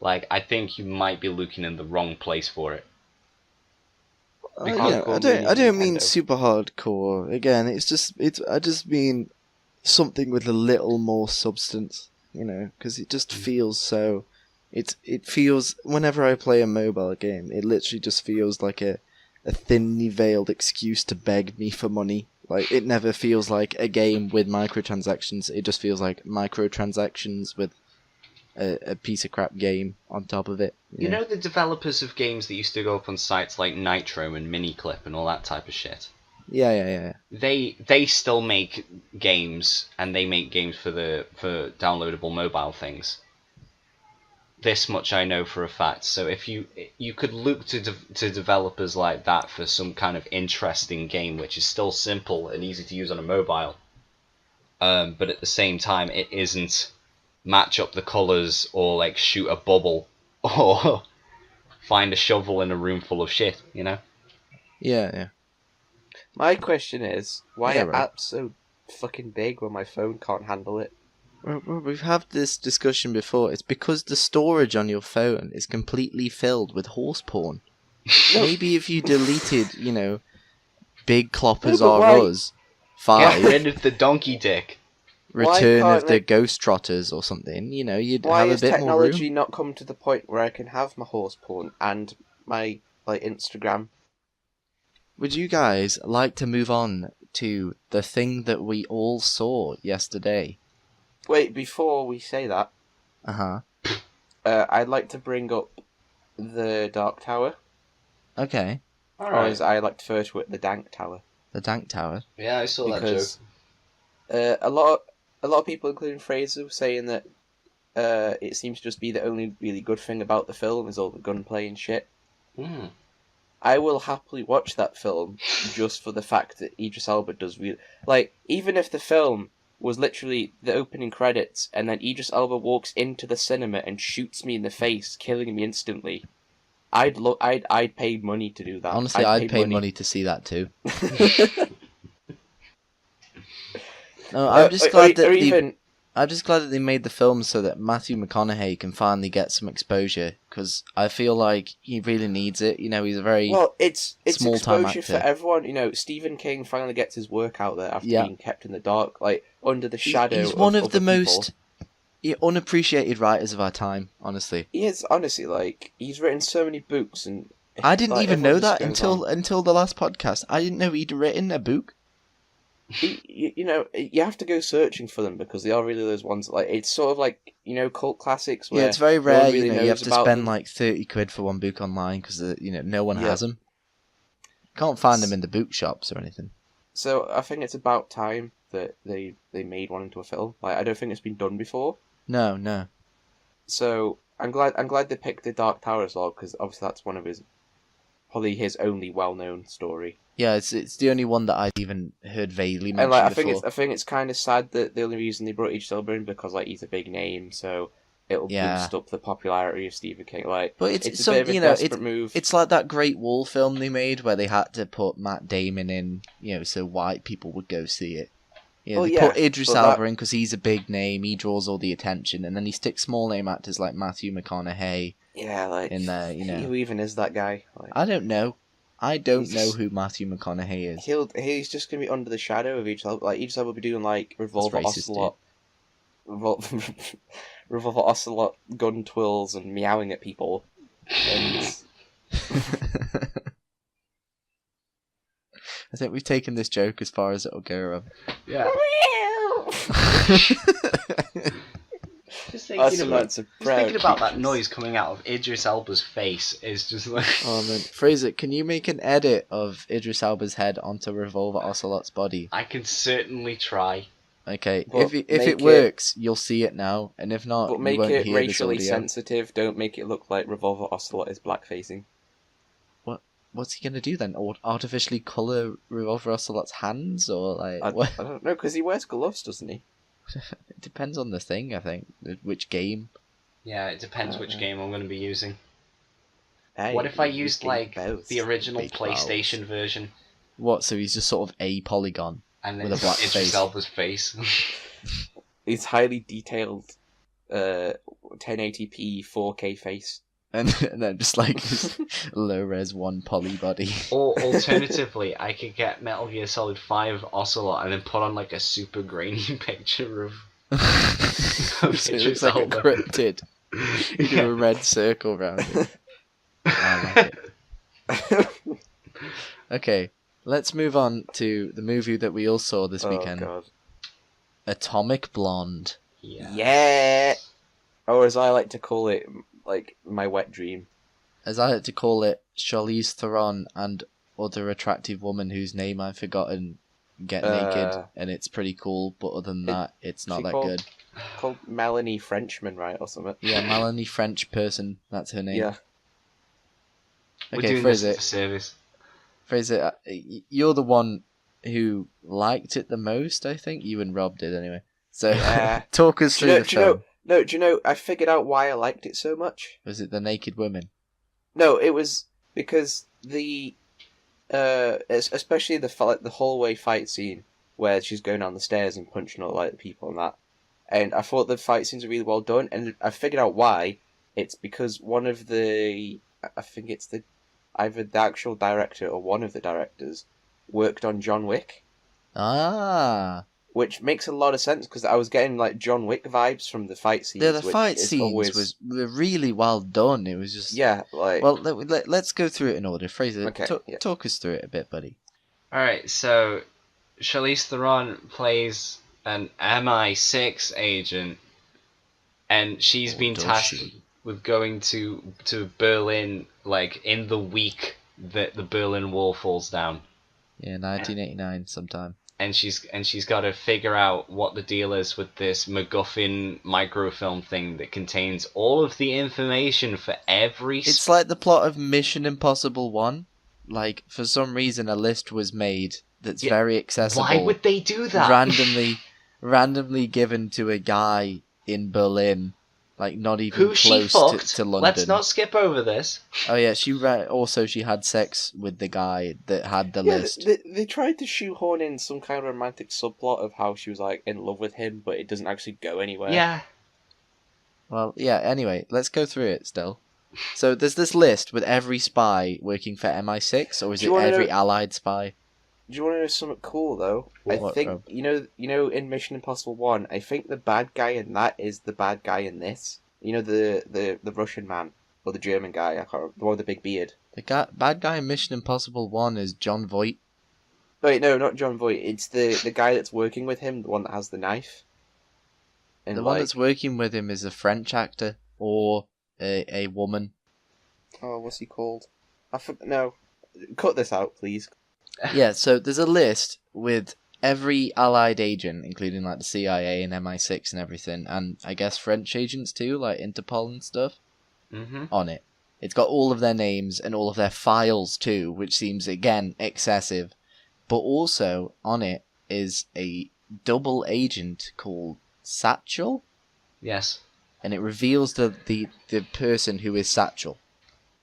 Like, I think you might be looking in the wrong place for it. I don't mean super hardcore. Again, I just mean something with a little more substance, because it just feels so. It feels, whenever I play a mobile game, it literally just feels like a thinly veiled excuse to beg me for money. Like, it never feels like a game with microtransactions. It just feels like microtransactions with a piece of crap game on top of it. You know the developers of games that used to go up on sites like Nitro and Miniclip and all that type of shit? Yeah. They still make games, and they make games for downloadable mobile things. This much I know for a fact. So if you could look to developers like that for some kind of interesting game which is still simple and easy to use on a mobile, but at the same time, it isn't match up the colours or like shoot a bubble or find a shovel in a room full of shit, you know? Yeah. My question is, why Yeah, are right. apps so fucking big when my phone can't handle it? Well, we've had this discussion before. It's because the storage on your phone is completely filled with horse porn. No. Maybe if you deleted, Big Cloppers No, but Are why- Us, Get 5, rid of the donkey dick. Return can't, of the like- Ghost Trotters or something, you'd Why have a has bit more room. technology not come to the point where I can have my horse porn and my Instagram? Would you guys like to move on to the thing that we all saw yesterday? Wait, before we say that, Uh-huh. I'd like to bring up the Dark Tower, Okay. or Alright. as I like to refer to it, the Dank Tower, The Dank Tower. Yeah, I saw that joke. because a lot of people, including Fraser, were saying that it seems to just be the only really good thing about the film is all the gunplay and shit. Hmm. I will happily watch that film just for the fact that Idris Elba does even if the film was literally the opening credits and then Idris Elba walks into the cinema and shoots me in the face, killing me instantly. I'd pay money to do that. Honestly, I'd pay money to see that too. No, I'm just glad that I'm just glad that they made the film so that Matthew McConaughey can finally get some exposure, because I feel like he really needs it. He's a very it's small-time exposure for actor. everyone. Stephen King finally gets his work out there after being kept in the dark, under the shadow. He's one of other the most unappreciated writers of our time, honestly. He is, honestly, he's written so many books, and I didn't even know everyone that just goes until the last podcast. I didn't know he'd written a book. You have to go searching for them because they are really those ones. It's sort of like cult classics. Where It's very no rare. one really You knows have to about spend them. like 30 quid for one book online because no one Yeah. has them. Can't find them in the bookshops or anything. So I think it's about time that they made one into a film. I don't think it's been done before. No. So I'm glad they picked the Dark Tower as well, because obviously that's probably his only well-known story. Yeah, it's the only one that I've even heard vaguely mentioned And before. I think it's kind of sad that the only reason they brought Idris Elba in because he's a big name, so it'll boost up the popularity of Stephen King. But it's a bit of a desperate move. It's like that Great Wall film they made where they had to put Matt Damon in, so white people would go see it. They put Idris Elba in because he's a big name, he draws all the attention, and then he sticks small name actors like Matthew McConaughey in there. Who even is that guy? I don't know. I don't know who Matthew McConaughey is. He's just gonna be under the shadow of Idris Elba. Idris Elba will be doing Revolver racist, Ocelot, Revolver Ocelot gun twirls and meowing at people. And I think we've taken this joke as far as it'll go, Rob. Yeah. Just thinking about that noise coming out of Idris Elba's face is just like... Oh man, Fraser, can you make an edit of Idris Elba's head onto Revolver Ocelot's body? I can certainly try. Okay, But if it works, you'll see it now, and if not, but you make won't it hear racially this audio. sensitive. Don't make it look like Revolver Ocelot is blackfacing. What's he gonna do then? Artificially colour Revolver Ocelot's hands, or like? I What? don't know, because he wears gloves, doesn't he? It depends on the thing, I think. Which game? Yeah, it depends which game I'm going to be using. Hey, What if I you used, big balls. the original Big PlayStation version? What? So he's just sort of a polygon. And then With a black Idris face. Elba's face. His highly detailed 1080p 4K face. And then just like this low res one poly body. Or alternatively, I could get Metal Gear Solid 5 Ocelot and then put on a super grainy picture of So it Idris looks like Elba. encrypted. You do a red circle around it. I like it. Okay, let's move on to the movie that we all saw this weekend. Oh, God. Atomic Blonde. Yeah! Or as I like to call it, my wet dream. As I like to call it, Charlize Theron and other attractive woman whose name I've forgotten get naked, and it's pretty cool, but other than that, it's not that good. Called Melanie Frenchman, right, or something? Yeah, Melanie French person, that's her name. Yeah. We're Okay, doing Fraser, this as a service. Fraser, you're the one who liked it the most. I think you and Rob did anyway. So Yeah. talk us through the film. Do you know? I figured out why I liked it so much. Was it the naked women? No, it was because especially the hallway fight scene where she's going down the stairs and punching all the people and that. And I thought the fight scenes are really well done, and I figured out why. It's because one of I think it's either the actual director or one of the directors worked on John Wick. Ah. Which makes a lot of sense, because I was getting John Wick vibes from the fight scenes. Yeah, the fight scenes were really well done. It was just... Yeah, Well, let's go through it in order. Fraser, okay, talk us through it a bit, buddy. Alright, so Charlize Theron plays an MI6 agent, and she's been tasked with going to Berlin, in the week that the Berlin Wall falls down. Yeah, 1989 sometime. And she's got to figure out what the deal is with this MacGuffin microfilm thing that contains all of the information for every... It's like the plot of Mission Impossible 1. For some reason, a list was made that's very accessible. Why would they do that? Randomly given to a guy in Berlin, not even who close to London. Let's not skip over this. Oh yeah, she had sex with the guy that had the list. They tried to shoehorn in some kind of romantic subplot of how she was in love with him, but it doesn't actually go anywhere. Yeah. Well, yeah. Anyway, let's go through it still. So there's this list with every spy working for MI6, or is it every Allied spy? Do you want to know something cool though? I think Rob? you know in Mission Impossible 1, I think the bad guy in that is the bad guy in this. You know the Russian man or the German guy, I can't remember, the one with the big beard. The bad guy in Mission Impossible 1 is John Voight. Wait, no, not John Voight. It's the guy that's working with him, the one that has the knife. And the one that's working with him is a French actor or a woman. Oh, what's he called? No, cut this out, please. Yeah, so there's a list with every Allied agent, including the CIA and MI6 and everything, and I guess French agents too, like Interpol and stuff, on it. It's got all of their names and all of their files too, which seems, again, excessive. But also, on it is a double agent called Satchel. Yes. And it reveals the person who is Satchel.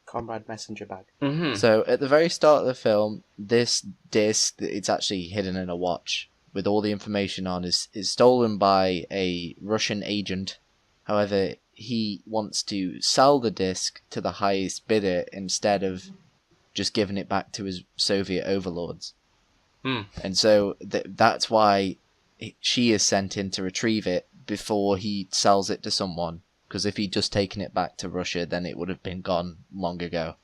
Comrade messenger bag. Mm-hmm. So at the very start of the film, this disc, it's actually hidden in a watch with all the information on, is stolen by a Russian agent. However, he wants to sell the disc to the highest bidder instead of just giving it back to his Soviet overlords. And so that's why she is sent in to retrieve it before he sells it to someone. Because if he'd just taken it back to Russia, then it would have been gone long ago.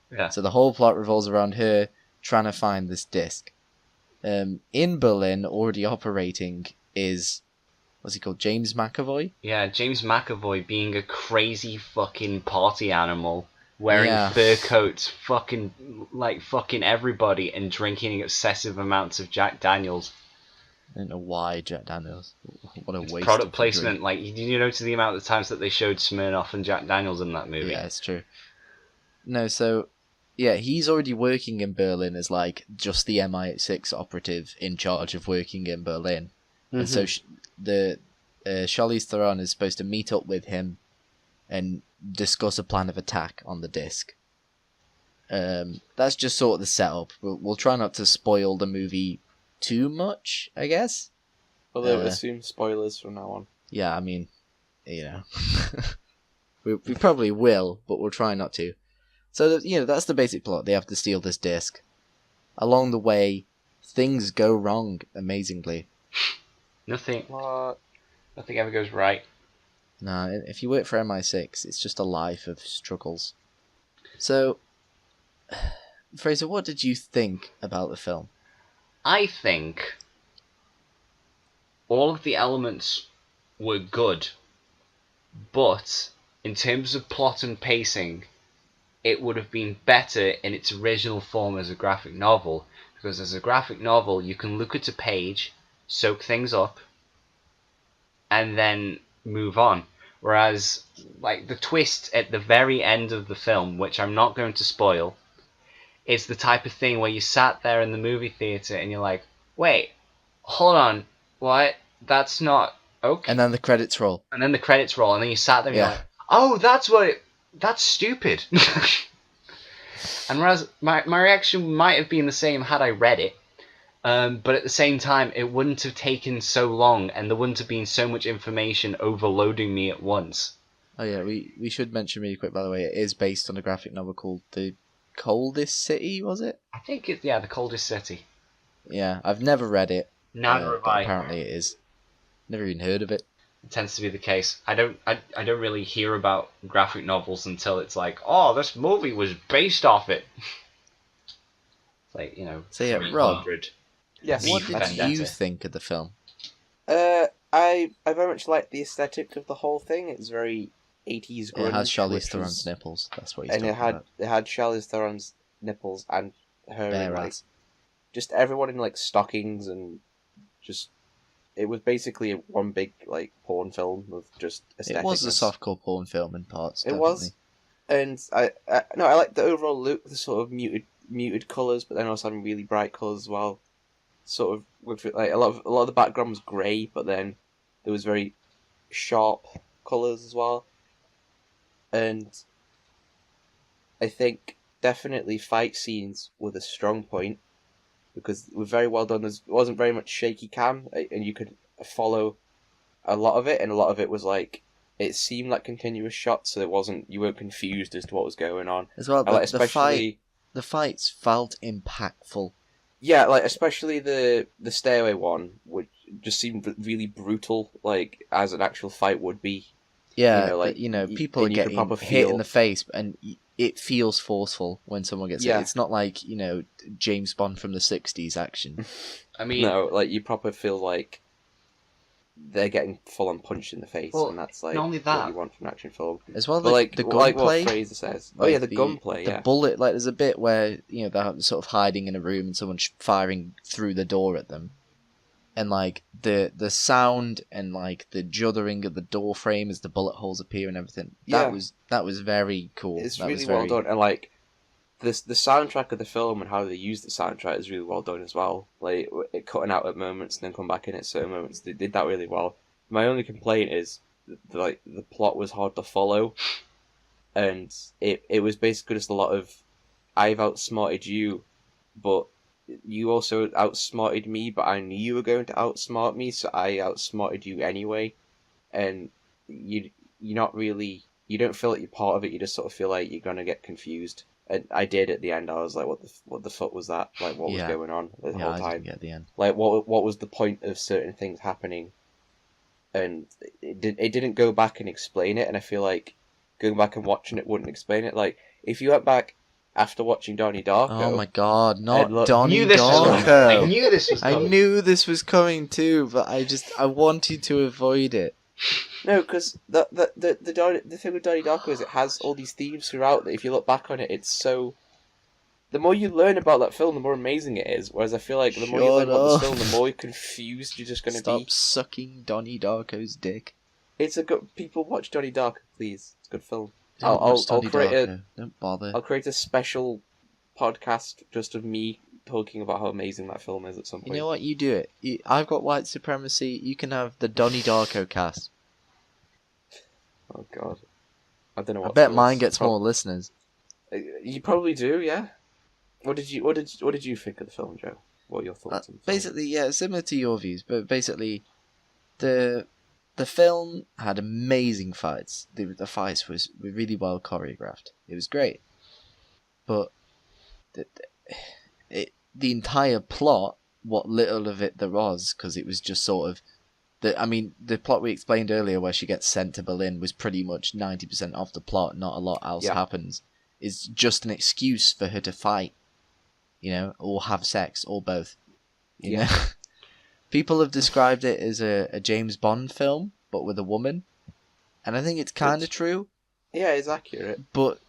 Yeah. So the whole plot revolves around her trying to find this disc. In Berlin, already operating is, what's he called, James McAvoy? Yeah, James McAvoy being a crazy fucking party animal, wearing fur coats, fucking everybody, and drinking excessive amounts of Jack Daniels. I don't know why Jack Daniels. What a waste. Product placement. Did you notice the amount of times that they showed Smirnoff and Jack Daniels in that movie? Yeah, it's true. No, so yeah, he's already working in Berlin as just the MI6 operative in charge of working in Berlin, and so Charlize Theron is supposed to meet up with him and discuss a plan of attack on the disc. That's just sort of the setup. We'll try not to spoil the movie too much, I guess. Although assume spoilers from now on. Yeah, I mean, we probably will, but we'll try not to. So that's the basic plot. They have to steal this disc. Along the way, things go wrong amazingly. Nothing ever goes right. Nah, if you work for MI6, it's just a life of struggles. So, Fraser, what did you think about the film? I think all of the elements were good, but in terms of plot and pacing, it would have been better in its original form as a graphic novel, because as a graphic novel, you can look at a page, soak things up, and then move on. Whereas, the twist at the very end of the film, which I'm not going to spoil, it's the type of thing where you sat there in the movie theater and you're like, wait, hold on, what? That's not okay. And then the credits roll. And then you sat there and you're like, oh, that's stupid. And whereas my reaction might have been the same had I read it, but at the same time, it wouldn't have taken so long, and there wouldn't have been so much information overloading me at once. Oh yeah, we should mention really quick, by the way, it is based on a graphic novel called The Coldest City, was it? I think it's, The Coldest City. Yeah, I've never read it. Neither have I. Apparently it is. Never even heard of it. It tends to be the case. I don't really hear about graphic novels until it's like, oh, this movie was based off it. Like, So yeah, Rob. Yes. What did you think of the film? I very much like the aesthetic of the whole thing. It's very 80s grunge. It has Charlize Theron's nipples. That's what he's talking about. It had Charlize Theron's nipples and her Bare in, ass. just everyone in like stockings and just. It was basically one big like porn film with just aesthetic. It was a softcore porn film in parts. It definitely. was, and I like the overall look, the sort of muted colours, but then also having really bright colours as well. Sort of with like a lot of the background was grey, but then there was very sharp colours as well. And I think definitely fight scenes were the strong point because they were very well done. There wasn't very much shaky cam, and you could follow a lot of it, and a lot of it was like it seemed like continuous shots, so you weren't confused as to what was going on. As well, the fights felt impactful. Yeah, like especially the stairway one, which just seemed really brutal, like as an actual fight would be. Yeah, people are getting hit in the face, and it feels forceful when someone gets hit. It's not like James Bond from the '60s action. I mean, no, like you proper feel like they're getting full on punched in the face, and that's like not only that, what you want from an action film. As well, the gunplay. What Fraser says. Oh yeah, the gunplay. The bullet. Like there's a bit where they're sort of hiding in a room and someone's firing through the door at them, and like the sound and like the juddering of the door frame as the bullet holes appear and everything. That was very cool. It's really well done, and like the soundtrack of the film and how they use the soundtrack is really well done as well. Like it cutting out at moments and then come back in at certain moments. They did that really well. My only complaint is the plot was hard to follow, and it was basically just a lot of I've outsmarted you, but you also outsmarted me, but I knew you were going to outsmart me, so I outsmarted you anyway. And you don't feel like you're part of it. You just sort of feel like you're gonna get confused. And I did at the end. I was like, "What the fuck was that? Like, what was going on the whole time?" I didn't get at the end. Like, what was the point of certain things happening? And it didn't go back and explain it. And I feel like going back and watching it wouldn't explain it. Like, if you went back after watching Donnie Darko, oh my god, not Donnie Darko! I knew this was coming. I knew this was coming too, but I wanted to avoid it. No, because the thing with Donnie Darko is it has all these themes throughout that if you look back on it, it's so... The more you learn about that film, the more amazing it is. Whereas I feel like the more you learn about the film, the more confused you're just going to be. Stop sucking Donnie Darko's dick. It's a good... People watch Donnie Darko, please. It's a good film. Don't bother. I'll create a special podcast just of me talking about how amazing that film is at some point. You know what? You do it. I've got white supremacy. You can have the Donnie Darko cast. Oh god, I don't know what. I bet mine gets more listeners. You probably do, yeah. What did you think of the film, Joe? What are your thoughts on the film? Basically, yeah, similar to your views, but basically, the film had amazing fights. The fights were really well choreographed. It was great, but the entire plot, what little of it there was, because it was just sort of the plot we explained earlier where she gets sent to Berlin was pretty much 90% of the plot, not a lot else happens. It's just an excuse for her to fight, or have sex, or both. You know? People have described it as a James Bond film, but with a woman. And I think it's kind of true. Yeah, it's accurate. But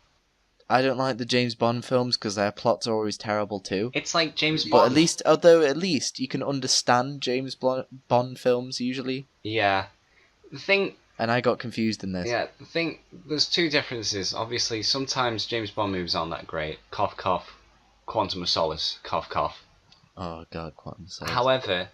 I don't like the James Bond films because their plots are always terrible too. It's like James Bond. But at least you can understand James Bond films usually. Yeah. The thing... And I got confused in this. Yeah, the thing... There's two differences. Obviously, sometimes James Bond movies aren't that great. Cough, cough. Quantum of Solace, cough cough. Oh god, Quantum of Solace. However,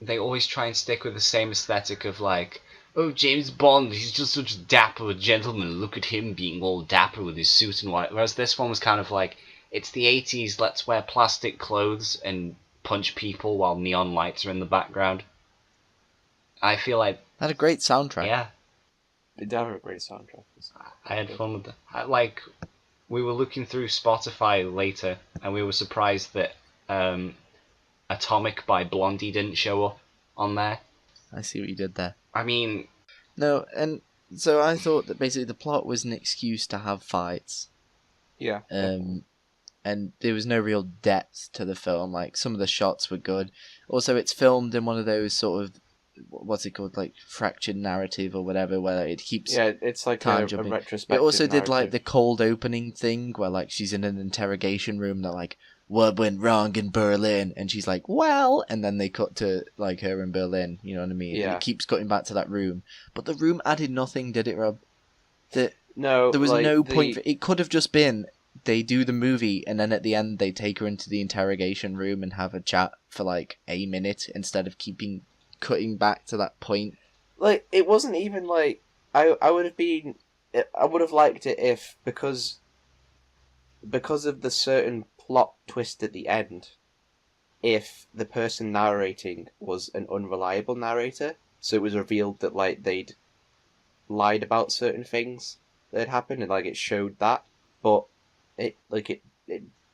they always try and stick with the same aesthetic of like, oh, James Bond, he's just such a dapper gentleman. Look at him being all dapper with his suit and white. Whereas this one was kind of like, it's the 80s, let's wear plastic clothes and punch people while neon lights are in the background. I feel like... Had a great soundtrack. Yeah. They do have a great soundtrack. I had fun with that. We were looking through Spotify later, and we were surprised that Atomic by Blondie didn't show up on there. I see what you did there. I mean... No, and so I thought that basically the plot was an excuse to have fights. Yeah. And there was no real depth to the film. Like, some of the shots were good. Also, it's filmed in one of those sort of, what's it called, like fractured narrative or whatever, where it keeps it's like a retrospective. It also did narrative. like the cold opening thing where like she's in an interrogation room. They're like, what went wrong in Berlin? And she's like, well, and then they cut to like her in Berlin. You know what I mean? Yeah. It keeps cutting back to that room, but the room added nothing, did it, Rob? No, there was like, no point. It could have just been they do the movie and then at the end they take her into the interrogation room and have a chat for like a minute instead of cutting back to that point. Like, it wasn't even like I would have liked it if because of the certain plot twist at the end, if the person narrating was an unreliable narrator, so it was revealed that like they'd lied about certain things that had happened and like it showed that, but it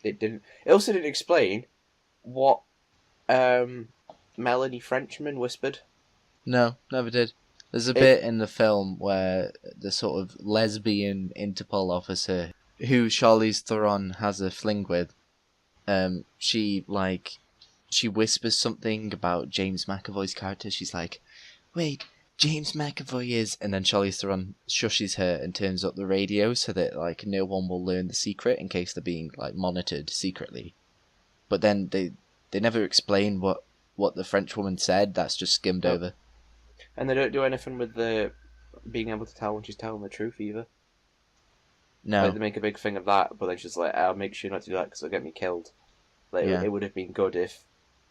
didn't. It also didn't explain what Melanie Frenchman whispered. No, never did. There's a bit in the film where the sort of lesbian Interpol officer who Charlize Theron has a fling with, she whispers something about James McAvoy's character. She's like, wait, James McAvoy is... And then Charlize Theron shushes her and turns up the radio so that like no one will learn the secret in case they're being like monitored secretly. But then they never explain what the French woman said. That's just skimmed over. And they don't do anything with the being able to tell when she's telling the truth either. No. Like, they make a big thing of that, but they're just like, I'll make sure not to do that because it'll get me killed. Like, it would have been good if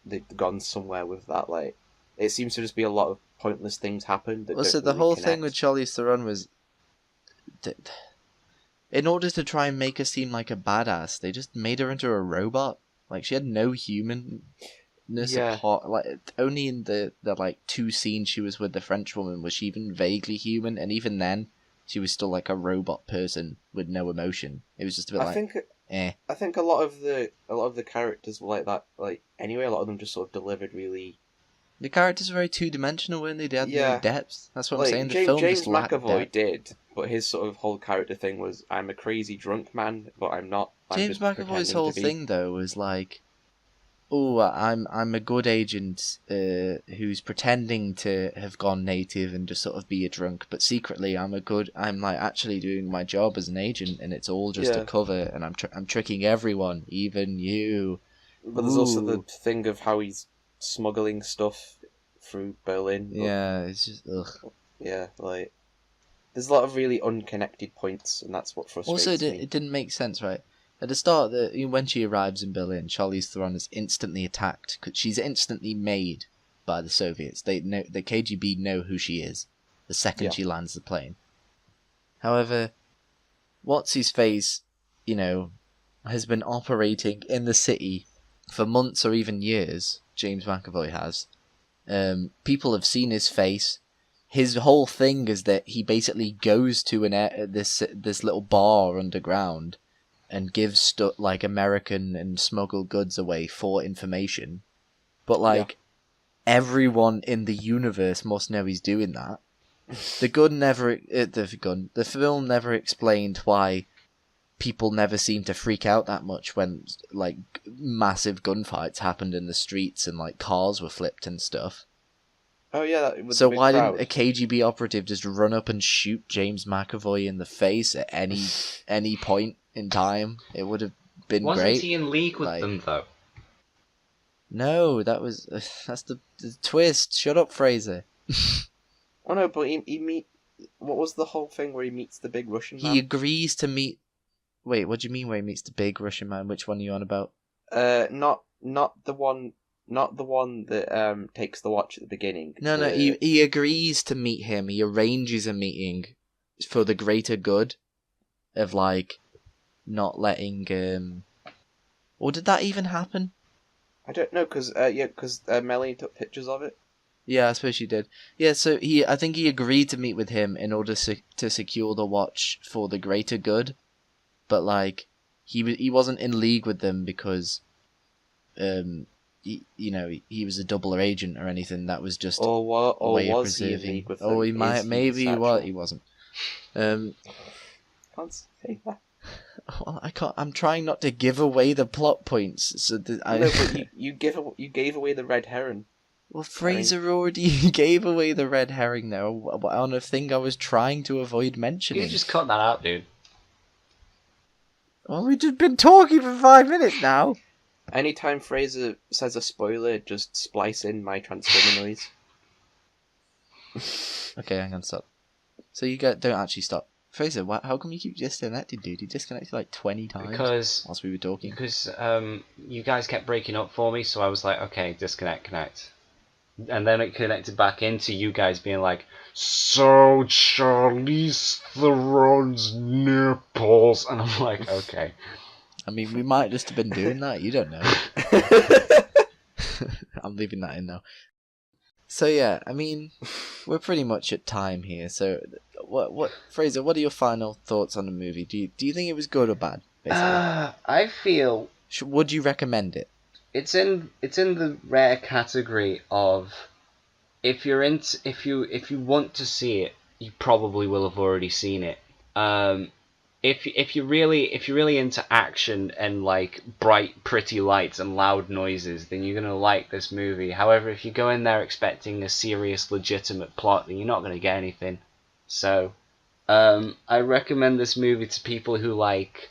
they'd gone somewhere with that. Like, it seems to just be a lot of pointless things happen. That So the whole thing with Charlize Theron was, in order to try and make her seem like a badass, they just made her into a robot. Like, she had no humanness apart. Like, only in the like 2 scenes she was with the French woman was she even vaguely human, and even then, she was still like a robot person with no emotion. It was just a bit I think a lot of the characters were like that. Like, anyway, a lot of them just sort of delivered really. The characters were very two-dimensional, weren't they? They had no depth. That's what I'm saying. The film James just lacked McAvoy depth. did, but his sort of whole character thing was, I'm a crazy drunk man, but I'm not. James McAvoy's whole thing, though, was like, oh, I'm a good agent who's pretending to have gone native and just sort of be a drunk, but secretly I'm like actually doing my job as an agent, and it's all just a cover, and I'm tricking everyone, even you. But there's also the thing of how he's smuggling stuff through Berlin. Yeah, it's just ugh. Yeah, like there's a lot of really unconnected points, and that's what frustrates me. Also, it didn't make sense, right? At the start, when she arrives in Berlin, Charlize Theron is instantly attacked because she's instantly made by the Soviets. The KGB know who she is the second she lands the plane. However, what's his face, has been operating in the city for months or even years. James McAvoy has. People have seen his face. His whole thing is that he basically goes to this little bar underground and gives like American and smuggled goods away for information. But everyone in the universe must know he's doing that. The film never explained why people never seemed to freak out that much when like massive gunfights happened in the streets and like cars were flipped and stuff. Oh yeah. So why didn't a KGB operative just run up and shoot James McAvoy in the face at any point in time? It would have been great. Wasn't he in league with them though? No, that's the twist. Shut up, Fraser. Oh no, but he meet. What was the whole thing where he meets the big Russian man? He agrees to meet Wait, what do you mean where he meets the big Russian man? Which one are you on about? Not the one that takes the watch at the beginning. No. He agrees to meet him. He arranges a meeting for the greater good of like not letting. Or did that even happen? I don't know, because Melanie took pictures of it. Yeah, I suppose she did. Yeah, so I think he agreed to meet with him in order to secure the watch for the greater good, but like he wasn't in league with them because, he was a double agent or anything. That was just or way of was he in preserving. league with Oh, them? he might, maybe he was. He wasn't. Can't say that. Well, I can't. I'm trying not to give away the plot points. So that No, but you gave away the red heron. Well, Fraser already gave away the red herring there on a thing I was trying to avoid mentioning. You just cut that out, dude. Well, we've just been talking for 5 minutes now. Anytime Fraser says a spoiler, just splice in my Transformer noise. Okay, I'm gonna stop. So you don't actually stop. Fraser, how come you keep disconnecting, dude? You disconnected like 20 times whilst we were talking. Because you guys kept breaking up for me, so I was like, okay, connect. And then it connected back into you guys being like, so Charlize Theron's nipples. And I'm like, okay. I mean, we might just have been doing that. You don't know. I'm leaving that in now. So yeah, I mean, we're pretty much at time here. So, what, Fraser? What are your final thoughts on the movie? Do you think it was good or bad? Basically, I feel would you recommend it? It's in the rare category of if you want to see it, you probably will have already seen it. If you're really into action and like bright, pretty lights and loud noises, then you're gonna like this movie. However, if you go in there expecting a serious, legitimate plot, then you're not gonna get anything. So, I recommend this movie to people who like.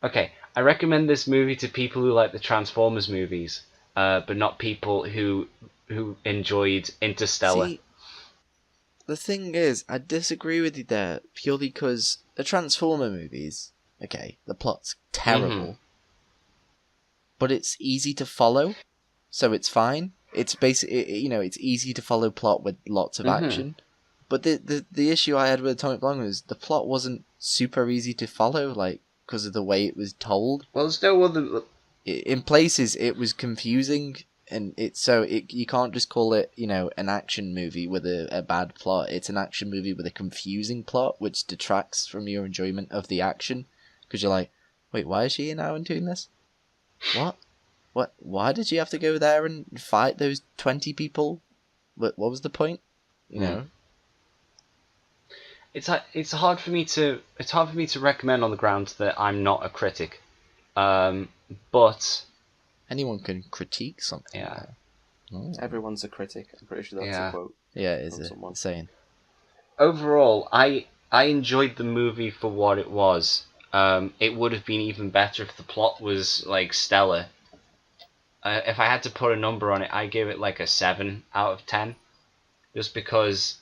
Okay, I recommend this movie to people who like the Transformers movies, but not people who enjoyed Interstellar. See, the thing is, I disagree with you there, purely because the Transformer movies, okay, the plot's terrible, but it's easy to follow, so it's fine. It's basically, it's easy to follow plot with lots of action. But the issue I had with Atomic Blonde was the plot wasn't super easy to follow, like, because of the way it was told. Well, there's no other. In places, it was confusing, and you can't just call it, an action movie with a bad plot. It's an action movie with a confusing plot, which detracts from your enjoyment of the action, because you're like, wait, why is she here now and doing this? What? Why did she have to go there and fight those 20 people? What was the point? You know. It's hard for me to recommend on the grounds that I'm not a critic, but anyone can critique something. Yeah, everyone's a critic. I'm pretty sure that's a quote. Yeah, it is a saying. Overall, I enjoyed the movie for what it was. It would have been even better if the plot was like stellar. If I had to put a number on it, I give it like a 7 out of 10, just because.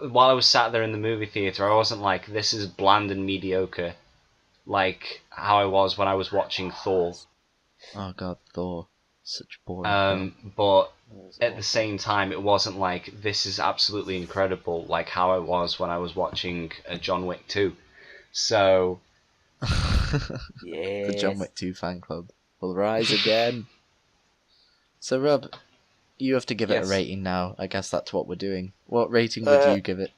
While I was sat there in the movie theater, I wasn't like, this is bland and mediocre, like how I was when I was watching Thor. Oh god, Thor. Such boring. But at the same time, it wasn't like, this is absolutely incredible, like how I was when I was watching John Wick 2. So... The John Wick 2 fan club will rise again. So, Rob... You have to give it a rating now. I guess that's what we're doing. What rating would you give it?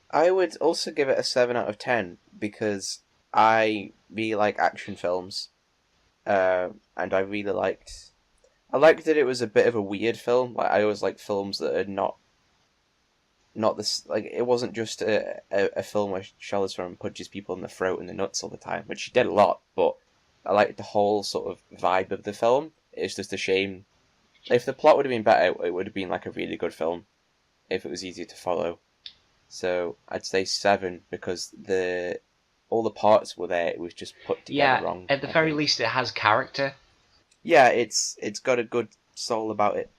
I would also give it a 7 out of 10 because I really like action films. And I really liked... I liked that it was a bit of a weird film. Like I always like films that are not this... Like, it wasn't just a film where Charlize Theron punches people in the throat and the nuts all the time, which she did a lot, but I liked the whole sort of vibe of the film. It's just a shame... If the plot would have been better, it would have been like a really good film, if it was easier to follow. So I'd say 7 because all the parts were there. It was just put together wrong. At the very least, it has character. Yeah, it's got a good soul about it.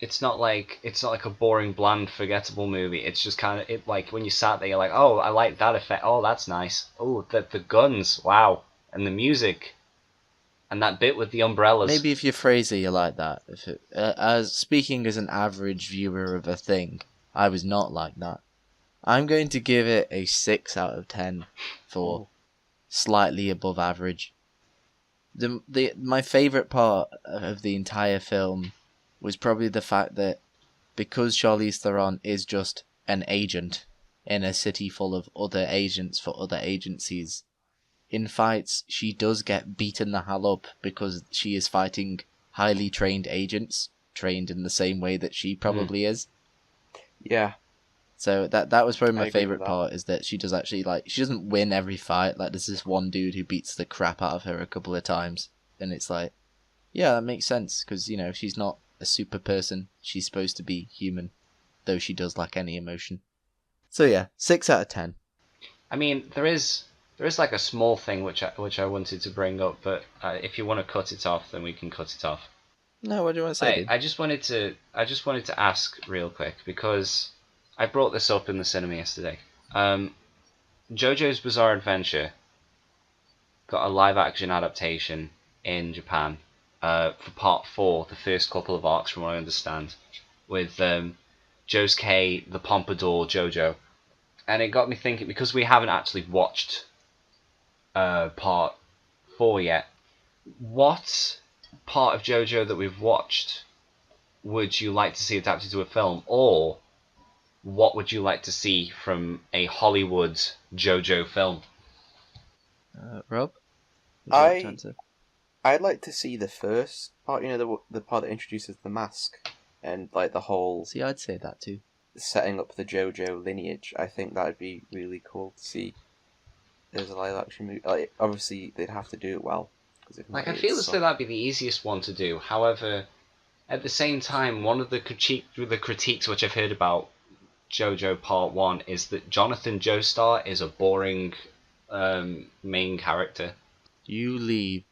It's not like a boring, bland, forgettable movie. It's just kind of like when you sat there, you're like, oh, I like that effect. Oh, that's nice. Oh, the guns, wow. and the music, and that bit with the umbrellas. Maybe if you phrase it, you like that. If it, as speaking as an average viewer of a thing, I was not like that. I'm going to give it a 6 out of 10 for slightly above average. My favourite part of the entire film was probably the fact that because Charlize Theron is just an agent in a city full of other agents for other agencies, in fights she does get beaten the hell up because she is fighting highly trained agents, trained in the same way that she probably is. Yeah. So that was probably my favourite part, is that she does actually, like, she doesn't win every fight. Like, there's this one dude who beats the crap out of her a couple of times, and it's like, yeah, that makes sense, because, you know, she's not a super person. She's supposed to be human, though she does lack any emotion. So yeah, 6 out of 10. I mean, there is like a small thing which I wanted to bring up, but if you want to cut it off, then we can cut it off. No, what do you want to say? I just wanted to ask real quick, because I brought this up in the cinema yesterday. JoJo's Bizarre Adventure got a live action adaptation in Japan for part 4, the first couple of arcs, from what I understand, with Josuke the Pompadour JoJo. And it got me thinking, because we haven't actually watched part 4 yet, what part of JoJo that we've watched would you like to see adapted to a film, or what would you like to see from a Hollywood JoJo film? Rob? I'd like to see the first part, you know, the part that introduces the mask, and like the whole... See, I'd say that too. Setting up the JoJo lineage. I think that would be really cool to see as a live action movie. Like, obviously, they'd have to do it well. Like, I feel as though that'd be the easiest one to do. However, at the same time, one of the critiques which I've heard about JoJo Part 1 is that Jonathan Joestar is a boring main character. You leave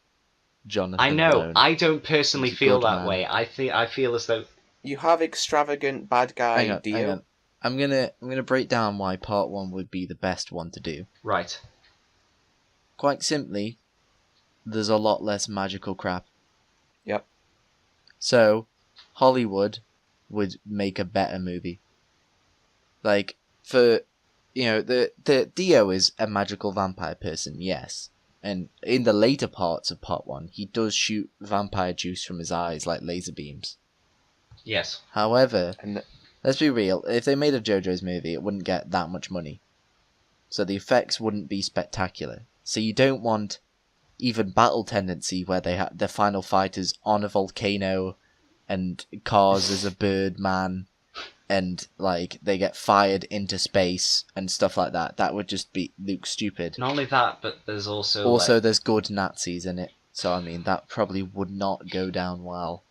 Jonathan I know. alone. I don't personally feel that way. I feel as though you have extravagant bad guy hang on. I'm gonna break down why Part 1 would be the best one to do. Right. Quite simply, there's a lot less magical crap. Yep. So, Hollywood would make a better movie. Like, for, you know, the Dio is a magical vampire person, yes. And in the later parts of Part 1, he does shoot vampire juice from his eyes like laser beams. Yes. However, let's be real, if they made a JoJo's movie, it wouldn't get that much money. So the effects wouldn't be spectacular. So you don't want even battle tendency where they the final fight is on a volcano and Kars is a bird man and like they get fired into space and stuff like that. That would just look stupid. Not only that, but there's also there's good Nazis in it. So I mean that probably would not go down well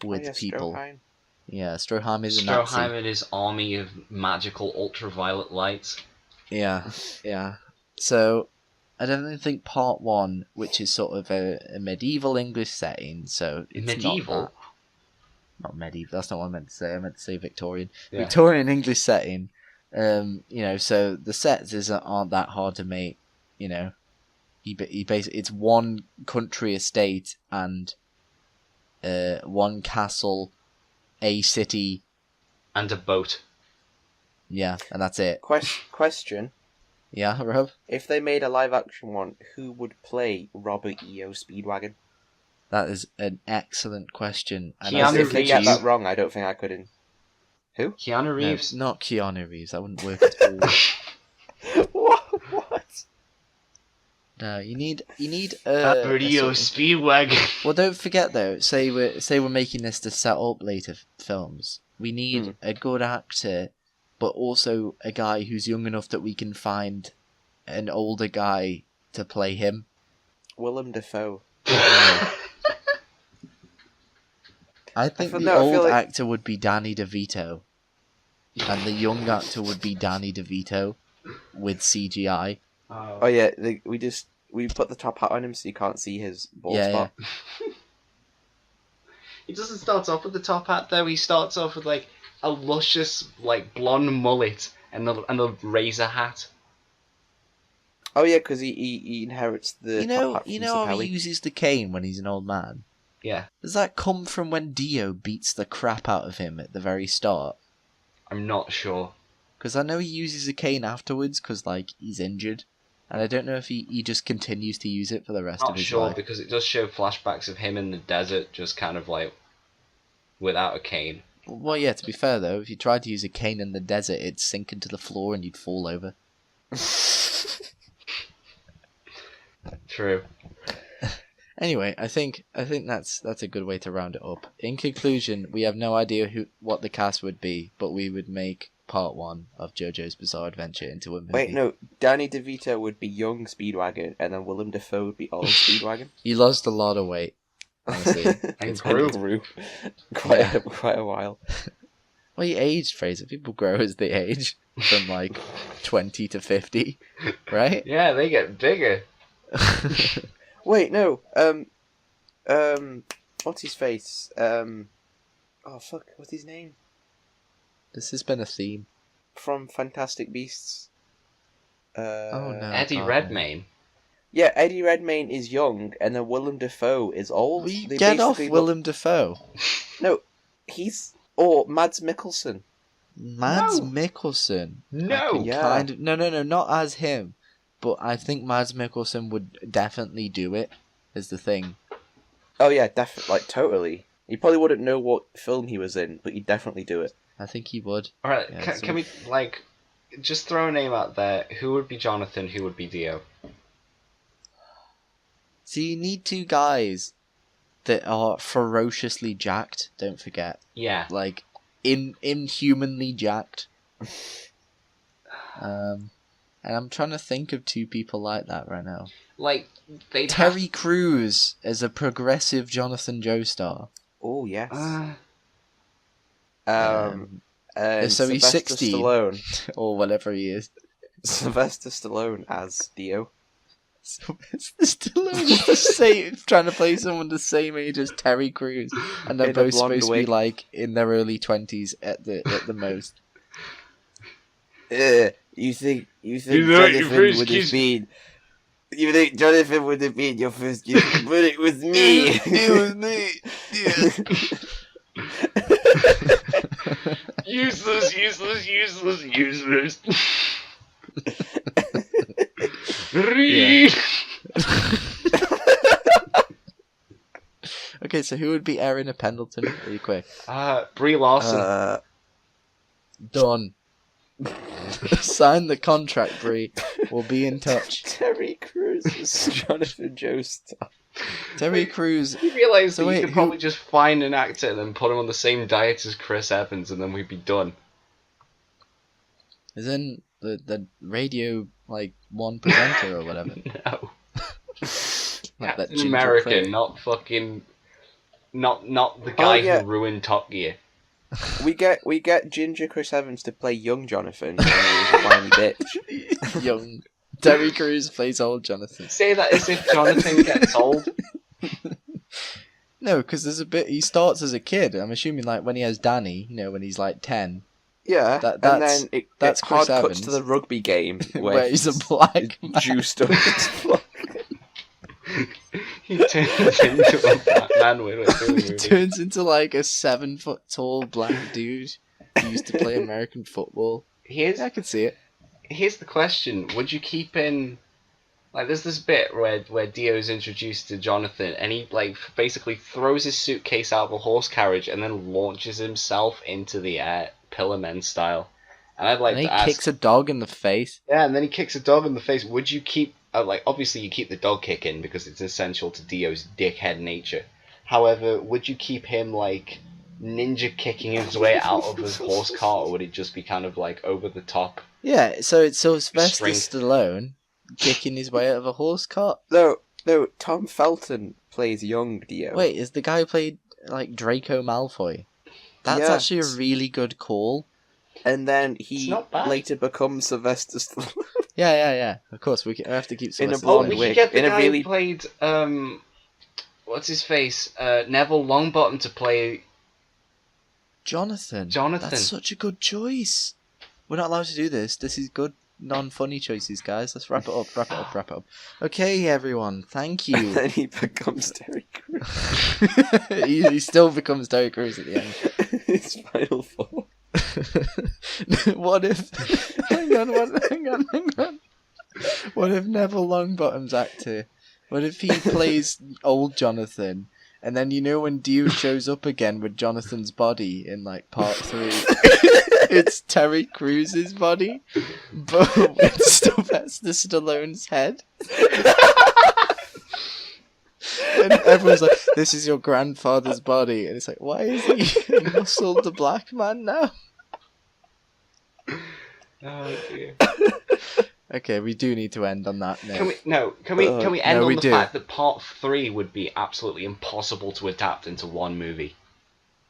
with people. Stroheim. Yeah, Stroheim is a Nazi. Stroheim and his army of magical ultraviolet lights. Yeah. So, I don't think Part 1, which is sort of a medieval English setting, so it's medieval? Not medieval, that's not what I meant to say. I meant to say Victorian. Yeah. Victorian English setting. You know, so the sets aren't that hard to make, you know. He basically, it's one country estate and one castle, a city, and a boat. Yeah, and that's it. Question. Yeah, Rob? If they made a live action one, who would play Robert E.O. Speedwagon? That is an excellent question. And if they get that wrong, I don't think I could. Who? Keanu Reeves. No, not Keanu Reeves. That wouldn't work at all. What? No, you need Robert E.O. Speedwagon. Well, don't forget though. Say we're making this to set up later films. We need a good actor, but also a guy who's young enough that we can find an older guy to play him. Willem Dafoe. I think the old actor would be Danny DeVito, and the young actor would be Danny DeVito with CGI. Oh yeah, we put the top hat on him so you can't see his bald spot. Yeah. He doesn't start off with the top hat though. He starts off with like a luscious like blonde mullet and a razor hat. Oh yeah, because he inherits the top hat from how Sapelli. he uses the cane when he's an old man? Yeah. Does that come from when Dio beats the crap out of him at the very start? I'm not sure. Because I know he uses a cane afterwards because, like, he's injured. And I don't know if he just continues to use it for the rest of Not his sure, life. because it does show flashbacks of him in the desert, just kind of like without a cane. Well, yeah, to be fair, though, if you tried to use a cane in the desert, it'd sink into the floor and you'd fall over. True. Anyway, I think that's a good way to round it up. In conclusion, we have no idea what the cast would be, but we would make part 1 of JoJo's Bizarre Adventure into a movie. Wait, no. Danny DeVito would be young Speedwagon, and then Willem Dafoe would be old Speedwagon. He lost a lot of weight, honestly. And grew quite a while. Well, he aged, Fraser. People grow as they age, from like 20 to 50, right? Yeah, they get bigger. Wait, no. What's his face? Oh fuck, what's his name? This has been a theme. From Fantastic Beasts. Oh no, Eddie Redmayne. Yeah, Eddie Redmayne is young, and then Willem Dafoe is old. Will you They get off basically Willem Dafoe? No, he's... Or Mads Mikkelsen. Mads No. Mikkelsen. No. Yeah. No, not as him. But I think Mads Mikkelsen would definitely do it, is the thing. Oh yeah, definitely, like, totally. He probably wouldn't know what film he was in, but he'd definitely do it. I think he would. Alright, Yeah, can we, like, just throw a name out there? Who would be Jonathan? Who would be Dio? So you need two guys that are ferociously jacked, don't forget. Yeah. Like, inhumanly jacked. And I'm trying to think of two people like that right now. Like, they'd Terry Crews as a progressive Jonathan Joestar. Oh, yes. Um, and so he's Sylvester 16. Stallone. Or whatever he is. Sylvester Stallone as Dio. Sylvester Stallone is the same, trying to play someone the same age as Terry Crews, and they're In a both blonde supposed to wig. be like in their early 20s at the most. You think You know, your Jonathan first would kiss- have been... You think Jonathan would have been your first kiss, but it was me. It was me. Useless. Read. Okay, so who would be Erin Pendleton? Really quick. Brie Larson. Done. Sign the contract, Brie. We'll be in touch. Terry Crews is Jonathan Joestar. Terry Crews. You realise So that wait, you could probably just find an actor and then put him on the same diet as Chris Evans, and then we'd be done. Is in the radio, like, 1 presenter or whatever. No. Like that Captain ginger American, prick. not fucking... Not the guy yeah. who ruined Top Gear. We get Ginger Chris Evans to play young Jonathan, and he was a whiny bitch. Young. Terry Crews plays old Jonathan. Say that as if Jonathan gets old. No, because there's a bit. He starts as a kid. I'm assuming, like, when he has Danny, when he's like 10, Yeah, That- and that's- then it that's gets hard Chris cuts to Evans. the rugby game where he's a black man. juiced up as fuck. He turns into a black man with a He movie. turns into like a 7-foot tall black dude who used to play American football. Here's Yeah, I can see it. here's the question: would you keep in? Like, there's this bit where Dio's introduced to Jonathan, and he like basically throws his suitcase out of a horse carriage and then launches himself into the air, Pillar Men style. And I'd like And he to ask, kicks a dog in the face. yeah, and then he kicks a dog in the face. Would you keep? Like, obviously, you keep the dog kick in because it's essential to Dio's dickhead nature. However, would you keep him like ninja kicking his way out of his horse cart, or would it just be kind of like over the top? Yeah, so it's Sylvester Strength. Stallone kicking his way out of a horse cart. No, Tom Felton plays young Dio. Wait, is the guy who played like Draco Malfoy? That's Yeah. actually a really good call. And then It's he not bad. later becomes Sylvester Stallone. Yeah. Of course, we have to keep In a Sylvester Oh, blonde we Stallone. could wig, get the in a guy really- who played what's his face? Neville Longbottom to play. Jonathan. Jonathan. That's such a good choice. We're not allowed to do this. This is good non-funny choices, guys. Let's wrap it up. Okay, everyone. Thank you. And then he becomes Terry Crews. he still becomes Terry Crews at the end. His final form. What if... Hang on. What if Neville Longbottom's actor? What if he plays old Jonathan, and then when Dio shows up again with Jonathan's body in like part 3, it's Terry Crews' body, but with Sylvester Stallone's head. And everyone's like, "This is your grandfather's body," and it's like, why is he muscled the black man now? Oh dear. Okay, we do need to end on that note. Can we end on the fact that part 3 would be absolutely impossible to adapt into one movie?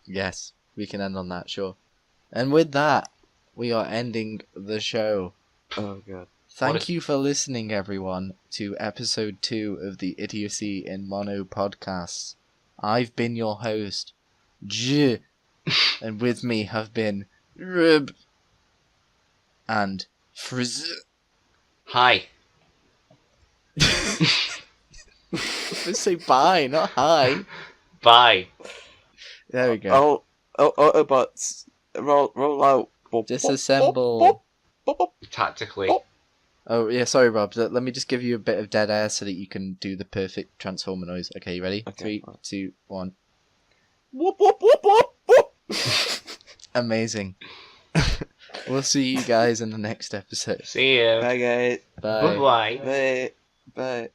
Yes, we can end on that, sure. And with that, we are ending the show. Oh god. Thank you for listening, everyone, to episode 2 of the Idiocy in Mono podcast. I've been your host, J, and with me have been Rib and Frizz. Hi. Let's say bye, not hi. Bye. There we go. Autobots, roll out. Disassemble. Tactically. Oh, yeah, sorry, Rob. Let me just give you a bit of dead air so that you can do the perfect Transformer noise. Okay, you ready? Okay. 3, 2, 1. Whoop, whoop, whoop, whoop, whoop. Amazing. We'll see you guys in the next episode. See you. Bye, guys. Bye. Bye-bye. Bye. Bye.